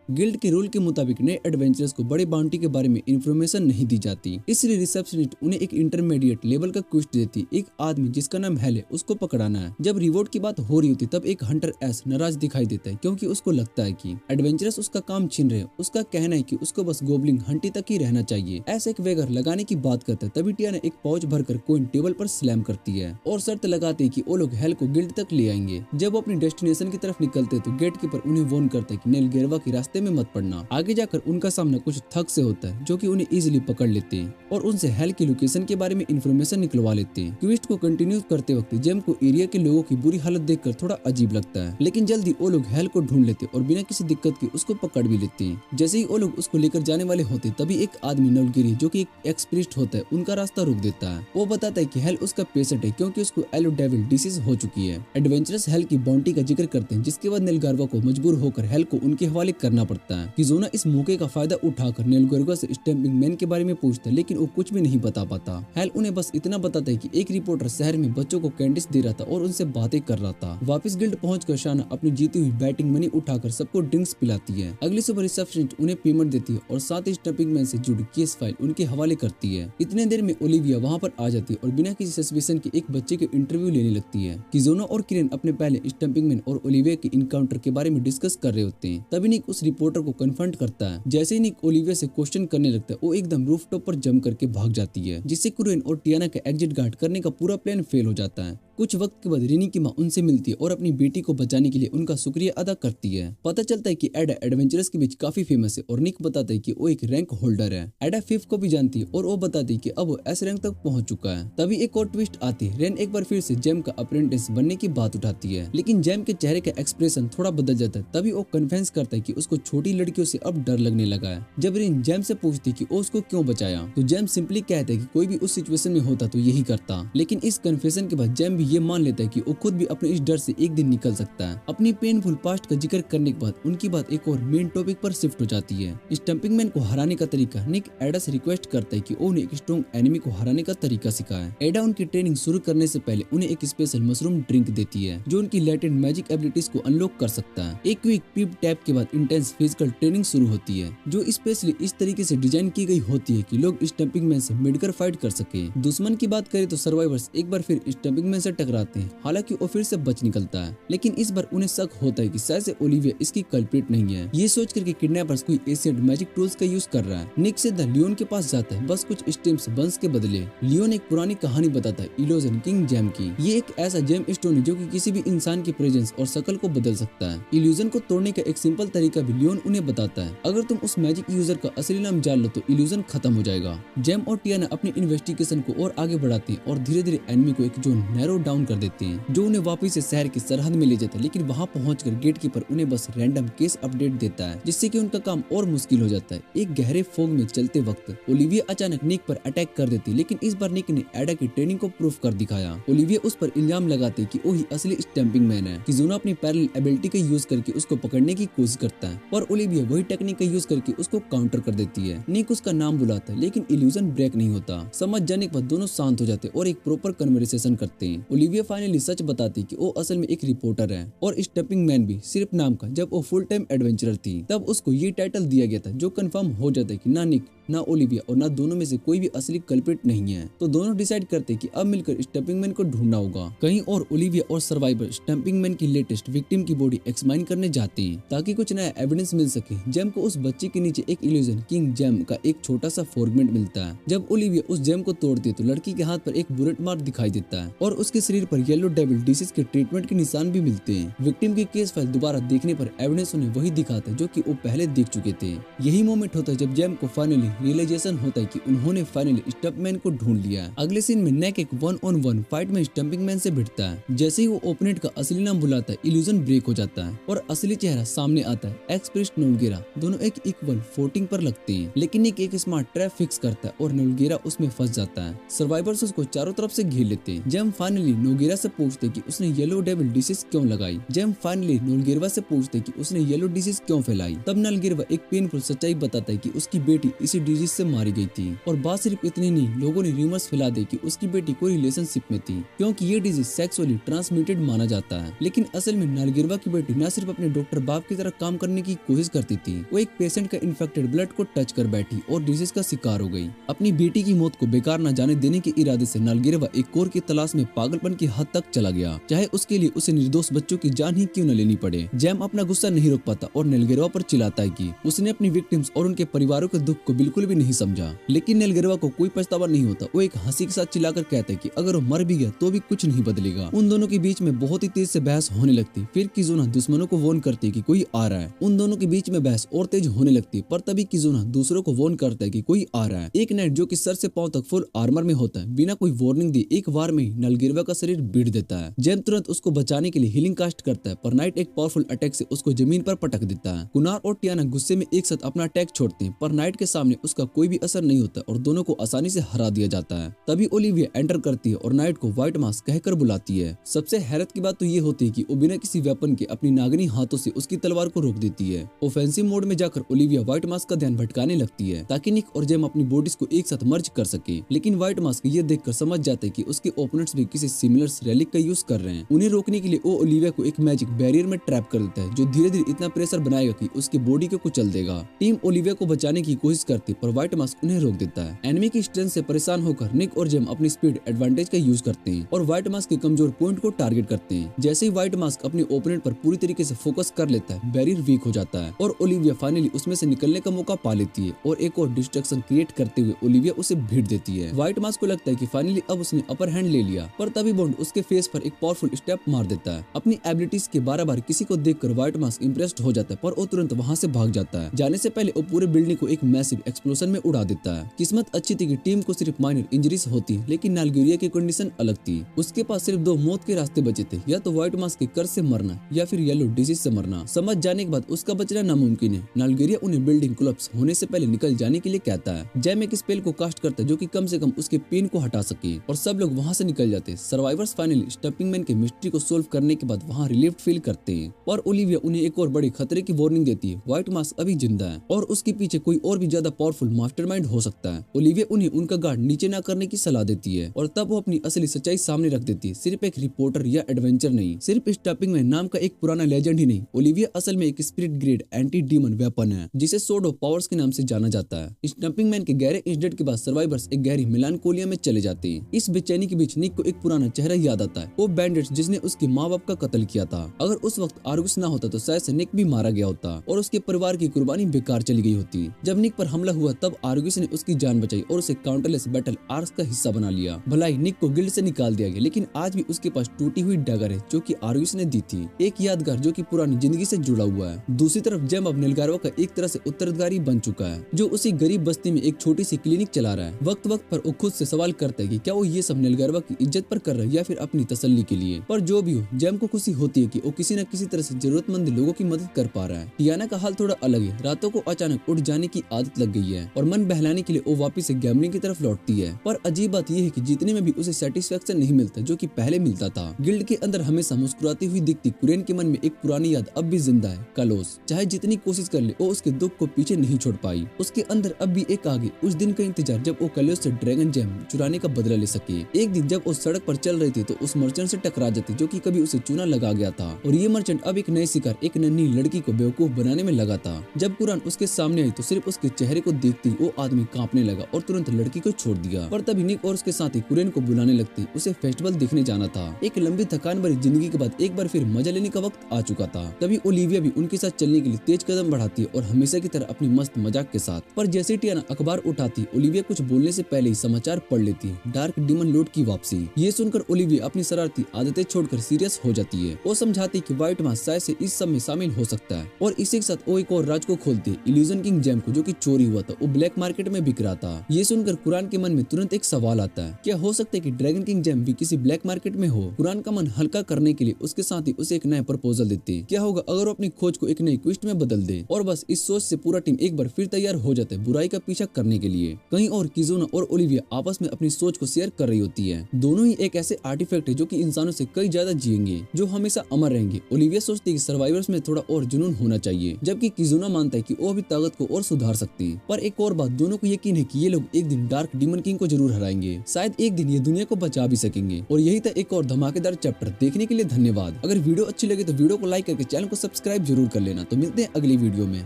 गिल्ड के रूल के मुताबिक नए एडवेंचरर्स को बड़े बाउंटी के बारे में इंफॉर्मेशन नहीं दी जाती, इसलिए रिसेप्शनिस्ट उन्हें एक इंटरमीडिएट लेवल का क्वेस्ट देती, एक आदमी जिसका नाम हेल है उसको पकड़ाना है। जब रिवॉर्ड की बात हो रही होती तब एक हंटर एस नाराज दिखाई देता है क्योंकि उसको लगता है कि एडवेंचरर्स उसका काम छीन रहे हैं। उसका कहना है कि उसको बस गोबलिंग हंटी तक ही रहना चाहिए। ऐसे एक वेगर लगाने की बात करता है। तभी टियाना एक पाउच भरकर कोइन टेबल पर स्लैम करती है और शर्त लगाती है कि वो लोग हेल को गिल्ड तक ले आएंगे। जब वो अपनी डेस्टिनेशन की तरफ निकलते तो गेट कीपर उन्हें वॉर्न करता है कि नेल गेरवा के रास्ते रास्ते में मत पड़ना। आगे जाकर उनका सामना कुछ थग से होता है जो कि उन्हें इजीली पकड़ लेते हैं और उनसे हेल की लोकेशन के बारे में इंफॉर्मेशन निकलवा लेते हैं। क्वेस्ट को कंटिन्यू करते वक्त जेम को एरिया के लोगों की बुरी हालत देखकर थोड़ा अजीब लगता है, लेकिन जल्दी वो लोग हेल को ढूंढ लेते और बिना किसी दिक्कत के उसको पकड़ भी लेते हैं। जैसे ही वो लोग उसको लेकर जाने वाले होते तभी एक आदमी नलगिरी जो कि एक एक्स प्रीस्ट होता है उनका रास्ता रोक देता है। वो बताता है कि हेल उसका पेशेंट है क्योंकि उसको एलो डेविल डिसीज हो चुकी है। एडवेंचरस हेल की बाउंटी का जिक्र करते हैं, जिसके बाद नेलगार्वा को मजबूर होकर हेल को उनके हवाले करना पड़ता है। किजोना इस मौके का फायदा उठाकर नेलगार्वा से स्टैम्पिंग मैन के बारे में पूछता है, लेकिन वो कुछ भी नहीं बता पाता। हेल उन्हें बस इतना बताता है कि एक रिपोर्टर शहर में बच्चों को कैंडिस दे रहा था और उनसे बातें कर रहा था। वापस गिल्ड पहुंचकर शाना अपनी जीती हुई बैटिंग मनी उठाकर सबको ड्रिंक्स पिलाती है। अगली सुबह रिसेप्शनिस्ट उन्हें पेमेंट देती है और साथ ही स्टैम्पिंग मैन से जुड़ी केस फाइल उनके हवाले करती है। इतने देर में ओलिविया वहाँ पर आ जाती है और बिना किसी सस्पेंशन के एक बच्चे के इंटरव्यू लेने लगती है। किजोना और किरेन अपने पहले स्टैम्पिंग मैन और ओलिविया के इनकाउंटर के बारे में डिस्कस कर रहे होते हैं। तभी निक उस रिपोर्टर को कन्फ्रंट करता है। जैसे ही निक ओलिविया से क्वेश्चन करने लगता है वो एकदम रूफटॉप पर जंप करके भाग जाती है, जिससे कुरेन और टियाना का एग्जिट गार्ड करने का पूरा प्लान फेल हो जाता है। कुछ वक्त के बाद रिनी की मां उनसे मिलती है और अपनी बेटी को बचाने के लिए उनका शुक्रिया अदा करती है। पता चलता है कि एडा एडवेंचरस के बीच काफी फेमस है और निक बताता है कि वो एक रैंक होल्डर है। एडा फिफ्थ को भी जानती है और वो बताती है कि अब वो एस रैंक तक पहुंच चुका है। तभी एक और ट्विस्ट आती है। रेन एक बार फिर से जेम का अप्रेंटिस बनने की बात उठाती है, लेकिन जेम के चेहरे का एक्सप्रेशन थोड़ा बदल जाता है। तभी वो कन्फेंस करता है कि उसको छोटी लड़कियों से अब डर लगने लगा है। जब रेन जेम से पूछती है कि वो उसको क्यों बचाया, तो जेम सिंपली कहता है कि कोई भी उस सिचुएशन में होता तो यही करता। लेकिन इस कन्फेशन के बाद जेम भी ये मान लेता है कि वो खुद भी अपने इस डर से एक दिन निकल सकता है। अपनी पेनफुल पास्ट का जिक्र करने के बाद उनकी बात एक और मेन टॉपिक पर शिफ्ट हो जाती है। स्टंपिंग मैन को हराने का तरीका। निक एडा से रिक्वेस्ट करता है कि वो उन्हें एक स्ट्रॉन्ग एनिमी को हराने का तरीका सिखाए। एडा उनकी ट्रेनिंग शुरू करने से पहले उन्हें एक स्पेशल मशरूम ड्रिंक देती है जो उनकी लेटेंट मैजिक एबिलिटीज को अनलॉक कर सकता है। एक क्विक पीप टैप के बाद इंटेंस फिजिकल ट्रेनिंग शुरू होती है जो स्पेशली इस तरीके से डिजाइन की गई होती है कि लोग स्टंपिंग मैन से मिलकर फाइट कर सके। दुश्मन की बात करें तो सर्वाइवर्स एक बार फिर स्टंपिंग मैन से टकराते हैं, हालांकि वो फिर से बच निकलता है, लेकिन इस बार उन्हें शक होता है कि शायद से ओलिविया इसकी कल्प्रिट नहीं है। ये सोच करके किडनैपर्स कोई एशियंट मैजिक टूल्स का यूज कर रहा है। निक सीधा लियोन के पास जाता है, बस कुछ स्टेम्स बंस के बदले। लियोन एक पुरानी कहानी बताता है इल्यूजन किंग जेम की। ये एक ऐसा जेम स्टोन है जो कि किसी भी इंसान की प्रेजेंस और शक्ल को बदल सकता है। इल्यूजन को तोड़ने का एक सिंपल तरीका भी लियोन उन्हें बताता है। अगर तुम उस मैजिक यूजर का असली नाम जान लो तो इल्यूजन खत्म हो जाएगा। जेम और टियाना अपनी इन्वेस्टिगेशन को और आगे बढ़ाते हैं और धीरे धीरे एनिमी को एक जोन नैरो डाउन कर देते हैं जो उन्हें वापस से शहर की सरहद में ले जाता है। लेकिन वहां पहुंचकर गेटकीपर उन्हें बस रैंडम केस अपडेट देता है, जिससे कि उनका काम और मुश्किल हो जाता है। एक गहरे फोग में चलते वक्त ओलिविया अचानक निक पर अटैक कर देती है, लेकिन इस बार निक ने एडा की ट्रेनिंग को प्रूफ कर दिखाया। ओलिविया उस पर इल्जाम लगाते कि वो ही असली स्टैम्पिंग मैन है। किजुना अपनी पैरेलल एबिलिटी का यूज करके उसको पकड़ने की कोशिश करता है और ओलिविया वही टेक्निक का यूज करके उसको काउंटर कर देती है। निक उसका नाम बुलाता है, लेकिन इल्यूजन ब्रेक नहीं होता। समझ जाने के बाद दोनों शांत हो जाते और एक प्रॉपर कन्वर्सेशन करते हैं। ओलिविया फाइनली सच बताती कि वो असल में एक रिपोर्टर है और स्टंपिंग मैन भी सिर्फ नाम का। जब वो फुल टाइम एडवेंचरर थी तब उसको ये टाइटल दिया गया था, जो कंफर्म हो जाता है कि ना निक ना ओलिविया और ना दोनों में से कोई भी असली कल्प्रिट नहीं है। तो दोनों डिसाइड करते कि अब मिलकर स्टंपिंग मैन को ढूंढना होगा। कहीं और ओलिविया और सर्वाइवर स्टंपिंग मैन की लेटेस्ट विक्टिम की बॉडी एक्समाइन करने जाते हैं ताकि कुछ नया एविडेंस मिल सके। जेम को उस बच्चे के नीचे एक इल्यूजन किंग जेम का एक छोटा सा फ्रैगमेंट मिलता है। जब ओलिविया उस जेम को तोड़ती है तो लड़की के हाथ पर एक बुलेट मार्क दिखाई देता है और उसके शरीर पर येलो डेविल डिसीज के ट्रीटमेंट के निशान भी मिलते हैं। विक्टिम की केस फाइल दोबारा देखने पर एविडेंस उन्हें वही दिखाता है जो कि वो पहले देख चुके थे। यही मोमेंट होता है जब जेम को फाइनली रियलाइजेशन होता है कि उन्होंने फाइनली स्टंपमैन को ढूंढ लिया है। अगले सीन में नेक एक 1-on-1 फाइट में स्टंपिंग मैन से भिड़ता है। जैसे ही वो ओपोनेंट का असली नाम बुलाता है इल्यूजन ब्रेक हो जाता है और असली चेहरा सामने आता है। एक्स प्रीस्ट नोल्गेरा दोनों एक इक्वल फोटिंग पर लगते हैं, लेकिन निक एक स्मार्ट ट्रैप फिक्स करता है और नोल्गेरा उसमें फंस जाता है। सर्वाइवर्स उसको चारों तरफ से घेर लेते हैं। जेम फाइनली नोल्गेरा से पूछते कि उसने येलो डेविल डिसीज क्यों लगाई। जेम फाइनली नोल्गेरवा से पूछते कि उसने येलो डिसीज क्यों फैलाई। तब नोल्गेरवा एक पेनफुल सच्चाई बताता है कि उसकी बेटी इसी डिजीज से मारी गई थी। और बात सिर्फ इतनी नहीं, लोगों ने रूमर्स फैला दी कि उसकी बेटी कोई रिलेशनशिप में थी, क्योंकि ये डिजीज सेक्सुअली ट्रांसमिटेड माना जाता है। लेकिन असल में नोल्गेरवा की बेटी न सिर्फ अपने डॉक्टर बाप की तरह काम करने की कोशिश करती थी, वो एक पेशेंट का इन्फेक्टेड ब्लड को टच कर बैठी और डिजीज का शिकार हो गई। अपनी बेटी की मौत को बेकार न जाने देने के इरादे से नोल्गेरवा एक कोर की तलाश में पागलपन की हद तक चला गया, चाहे उसके लिए उसे निर्दोष बच्चों की जान ही क्यों न लेनी पड़े। जेम अपना गुस्सा नहीं रोक पाता और नोल्गेरवा पर चिल्लाता है कि उसने अपनी विक्टिम्स और उनके परिवारों के दुख को बिल्कुल बिल्कुल भी नहीं समझा। लेकिन नेलगरवा को कोई पछतावा नहीं होता। वो एक हंसी के साथ चिल्लाकर कहते हैं कि अगर वो मर भी गया तो भी कुछ नहीं बदलेगा। उन दोनों के बीच में बहुत ही तेज से बहस होने लगती। फिर किजुना दुश्मनों को वार्न करती है कि कोई आ रहा है। उन दोनों के बीच में बहस और तेज होने लगती है, पर तभी किजुना दूसरों को वार्न करता है कि कोई आ रहा है। एक नाइट जो कि सर से पांव तक फुल आर्मर में होता है, बिना कोई वार्निंग दिए एक बार में ही नलगिरवा का शरीर बीट देता है। जेम तुरंत उसको बचाने के लिए हीलिंग कास्ट करता है, पर नाइट एक पावरफुल अटैक से उसको जमीन पर पटक देता है। कुनार और टियाना गुस्से में एक साथ अपना अटैक छोड़ते हैं, पर नाइट के सामने उसका कोई भी असर नहीं होता और दोनों को आसानी से हरा दिया जाता है। तभी ओलिविया एंटर करती है और नाइट को व्हाइट मास्क कहकर बुलाती है। सबसे हैरत की बात तो ये होती है कि वो बिना किसी वेपन के अपनी नागनी हाथों से उसकी तलवार को रोक देती है। ऑफेंसिव मोड में जाकर ओलिविया व्हाइट मास्क का ध्यान भटकाने लगती है ताकि निक और जेम अपनी बॉडीज को एक साथ मर्ज कर सके। लेकिन व्हाइट मास्क ये देखकर समझ जाते हैं कि उसके ओपोनेंट्स भी किसी सिमिलर रेलिक का यूज कर रहे हैं। उन्हें रोकने के लिए वो ओलिविया को एक मैजिक बैरियर में ट्रैप कर देता है, जो धीरे धीरे इतना प्रेशर बनाएगा कि उसकी बॉडी को कुचल देगा। टीम ओलिविया को बचाने की कोशिश करती, पर व्हाइट मास्क उन्हें रोक देता है। एनिमी की स्ट्रेंथ से परेशान होकर निक और जेम अपनी स्पीड एडवांटेज का यूज करते हैं और व्हाइट मास्क के कमजोर पॉइंट को टारगेट करते हैं। जैसे ही व्हाइट मास्क अपने ओपोनेंट पर पूरी तरीके से फोकस कर लेता है, बैरियर वीक हो जाता है और ओलिविया फाइनली उसमें से निकलने का मौका पा लेती है और एक और डिस्ट्रक्शन क्रिएट करते हुए ओलिविया उसे भीड़ देती है। व्हाइट मास्क को लगता है कि फाइनली अब उसने अपर हैंड ले लिया, पर तभी बॉन्ड उसके फेस पर एक पावरफुल स्टेप मार देता है। अपनी एबिलिटीज के बार किसी को देखकर व्हाइट मास्क इंप्रेस्ड हो जाता है, पर वो तुरंत वहां से भाग जाता है। जाने से पहले वो पूरे बिल्डिंग को एक मैसिव एक्सप्लोजन में उड़ा देता है। किस्मत अच्छी थी कि टीम को सिर्फ माइनर इंजरीज होती, लेकिन नालगेरिया की कंडीशन अलग थी। उसके पास सिर्फ दो मौत के रास्ते बचे थे, या तो व्हाइट मास्क के कर्ज से मरना या फिर येलो डिजीज से मरना। समझ जाने के बाद उसका बचना नामुमकिन है। नालगेरिया उन्हें बिल्डिंग कोलैप्स होने से पहले निकल जाने के लिए कहता है। जैम एक स्पेल को कास्ट करता है जो कि कम से कम उसके पेन को हटा सके और सब लोग वहां से निकल जाते हैं। सर्वाइवर्स फाइनली स्टंपिंग मैन के मिस्ट्री को सोल्व करने के बाद वहां रिलीफ फील करते हैं और ओलिविया उन्हें एक और बड़े खतरे की वार्निंग देती है। व्हाइट मास्क अभी जिंदा है और उसके पीछे कोई और भी ज्यादा पावरफुल मास्टरमाइंड हो सकता है। ओलिविया उन्हें उनका गार्ड नीचे ना करने की सलाह देती है और तब वो अपनी असली सच्चाई सामने रख देती है। सिर्फ एक रिपोर्टर या एडवेंचर नहीं, सिर्फ स्टंपिंग मैन नाम का एक पुराना लेजेंड ही नहीं, ओलिविया असल में एक spirit grade anti demon weapon है जिसे सोर्ड ऑफ पावर्स के नाम से जाना जाता है। स्टंपिंग मैन के गहरे इंसिडेंट के बाद सर्वाइवर्स एक गहरी मेलानकोलिया में चले जाते हैं। इस बेचैनी के बीच निक को एक पुराना चेहरा याद आता है, वो बैंडिट जिसने उसके माँ बाप का कत्ल किया था। अगर उस वक्त आर्गुस ना होता तो शायद से निक भी मारा गया होता और उसके परिवार की कुर्बानी बेकार चली गई होती। जब निक पर हमला हुआ तब आर्गुस ने उसकी जान बचाई और उसे काउंटरलेस बैटल आर्क्स का हिस्सा बना लिया। भलाई निक को गिल्ड से निकाल दिया गया, लेकिन आज भी उसके पास टूटी हुई डगर है जो कि आर्गुस ने दी थी, एक यादगार जो कि पुरानी जिंदगी से जुड़ा हुआ है। दूसरी तरफ जेम अब नेलगारवा का एक तरह से उत्तराधिकारी बन चुका है, जो उसी गरीब बस्ती में एक छोटी सी क्लिनिक चला रहा है। वक्त वक्त पर वो खुद से सवाल करता है कि क्या वो ये सब नेलगारवा की इज्जत पर कर रहा है या फिर अपनी तसल्ली के लिए। पर जो भी हो, जेम को खुशी होती है कि वो किसी न किसी तरह से जरूरतमंद लोगों की मदद कर पा रहा है। टियाना का हाल थोड़ा अलग है। रातों को अचानक उठ जाने की आदत लग गई है और मन बहलाने के लिए वो वापस से गैम्बलिंग की तरफ लौटती है। पर अजीब बात यह है कि जीतने में भी उसे सेटिस्फेक्शन नहीं मिलता जो कि पहले मिलता था। गिल्ड के अंदर हमेशा मुस्कुराती हुई दिखती कुरेन के मन में एक पुरानी याद अब भी जिंदा है, कलोस। चाहे जितनी कोशिश कर ले वो उसके दुख को पीछे नहीं छोड़ पाई। उसके अंदर अब भी एक आगे उस दिन का इंतजार जब वो कलोस से ड्रैगन जेम चुराने का बदला ले सके। एक दिन जब वो सड़क पर चल रही थी तो उस मर्चेंट से टकरा जाती जो कि कभी उसे चूना लगा गया था और ये मर्चेंट अब एक नए शिकार एक नन्ही लड़की को बेवकूफ बनाने में लगा था। जब कुरान उसके सामने आई तो सिर्फ उसके चेहरे को देखते ही वो आदमी कांपने लगा और तुरंत लड़की को छोड़ दिया। पर तभी निक और उसके साथी कुरेन को बुलाने लगती। उसे फेस्टिवल देखने जाना था। एक लंबी थकान भरी जिंदगी के बाद एक बार फिर मजा लेने का वक्त आ चुका था। तभी ओलिविया भी उनके साथ चलने के लिए तेज कदम बढ़ाती है और हमेशा की तरह अपनी मस्त मजाक के साथ। पर जैसे टियाना अखबार उठाती, ओलिविया कुछ बोलने से पहले ही समाचार पढ़ लेती है, डार्क डीमन लॉर्ड की वापसी। ये सुनकर ओलिविया अपनी शरारती आदतें छोड़कर सीरियस हो जाती है। वो समझाती कि व्हाइट मास्क शायद से इस सब में शामिल हो सकता है और इसी के साथ वो एक और राज को खोलती है, इल्यूजन किंग जेम को, जो कि चोरी हुआ था, वो ब्लैक मार्केट में बिक रहा था। ये सुनकर कुरान के मन में तुरंत एक सवाल आता है, क्या हो सकता है कि ड्रैगन किंग जेम भी किसी ब्लैक मार्केट में हो? कुरान का मन हल्का करने के लिए उसके साथ ही उसे एक नया प्रपोजल देते हैं। क्या होगा अगर वो अपनी खोज को एक नई ट्विस्ट में बदल दे? और बस इस सोच से पूरा टीम एक बार फिर तैयार हो जाता है बुराई का पीछा करने के लिए। कहीं और किजुना और ओलिविया आपस में अपनी सोच को शेयर कर रही होती है। दोनों ही एक ऐसे आर्टिफैक्ट है जो कि इंसानों से कई ज्यादा जिएंगे, जो हमेशा अमर रहेंगे। ओलिविया सोचती है कि सर्वाइवर्स में थोड़ा और जुनून होना चाहिए, जबकि किजुना मानता है कि वो भी ताकत को और सुधार सकती है। पर एक और बात, दोनों को यकीन है कि ये लोग एक दिन डार्क डीमन किंग को जरूर हराएंगे। शायद एक दिन ये दुनिया को बचा भी सकेंगे। और यही था एक और धमाकेदार चैप्टर। देखने के लिए धन्यवाद। अगर वीडियो अच्छी लगे तो वीडियो को लाइक करके चैनल को सब्सक्राइब जरूर कर लेना। तो मिलते हैं अगली वीडियो में।